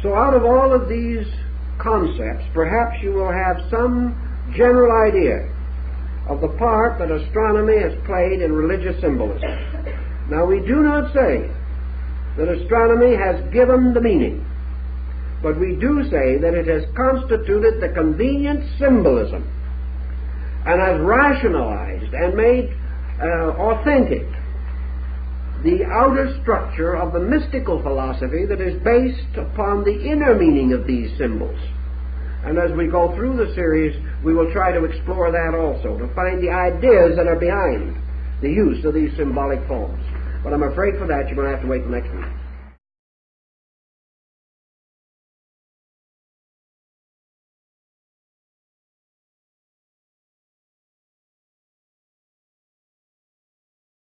Speaker 2: So out of all of these concepts, perhaps you will have some general idea of the part that astronomy has played in religious symbolism. Now, we do not say that astronomy has given the meaning, but we do say that it has constituted the convenient symbolism and has rationalized and made authentic the outer structure of the mystical philosophy that is based upon the inner meaning of these symbols. And as we go through the series, we will try to explore that also, to find the ideas that are behind the use of these symbolic forms. But I'm afraid for that you're going to have to wait till next week.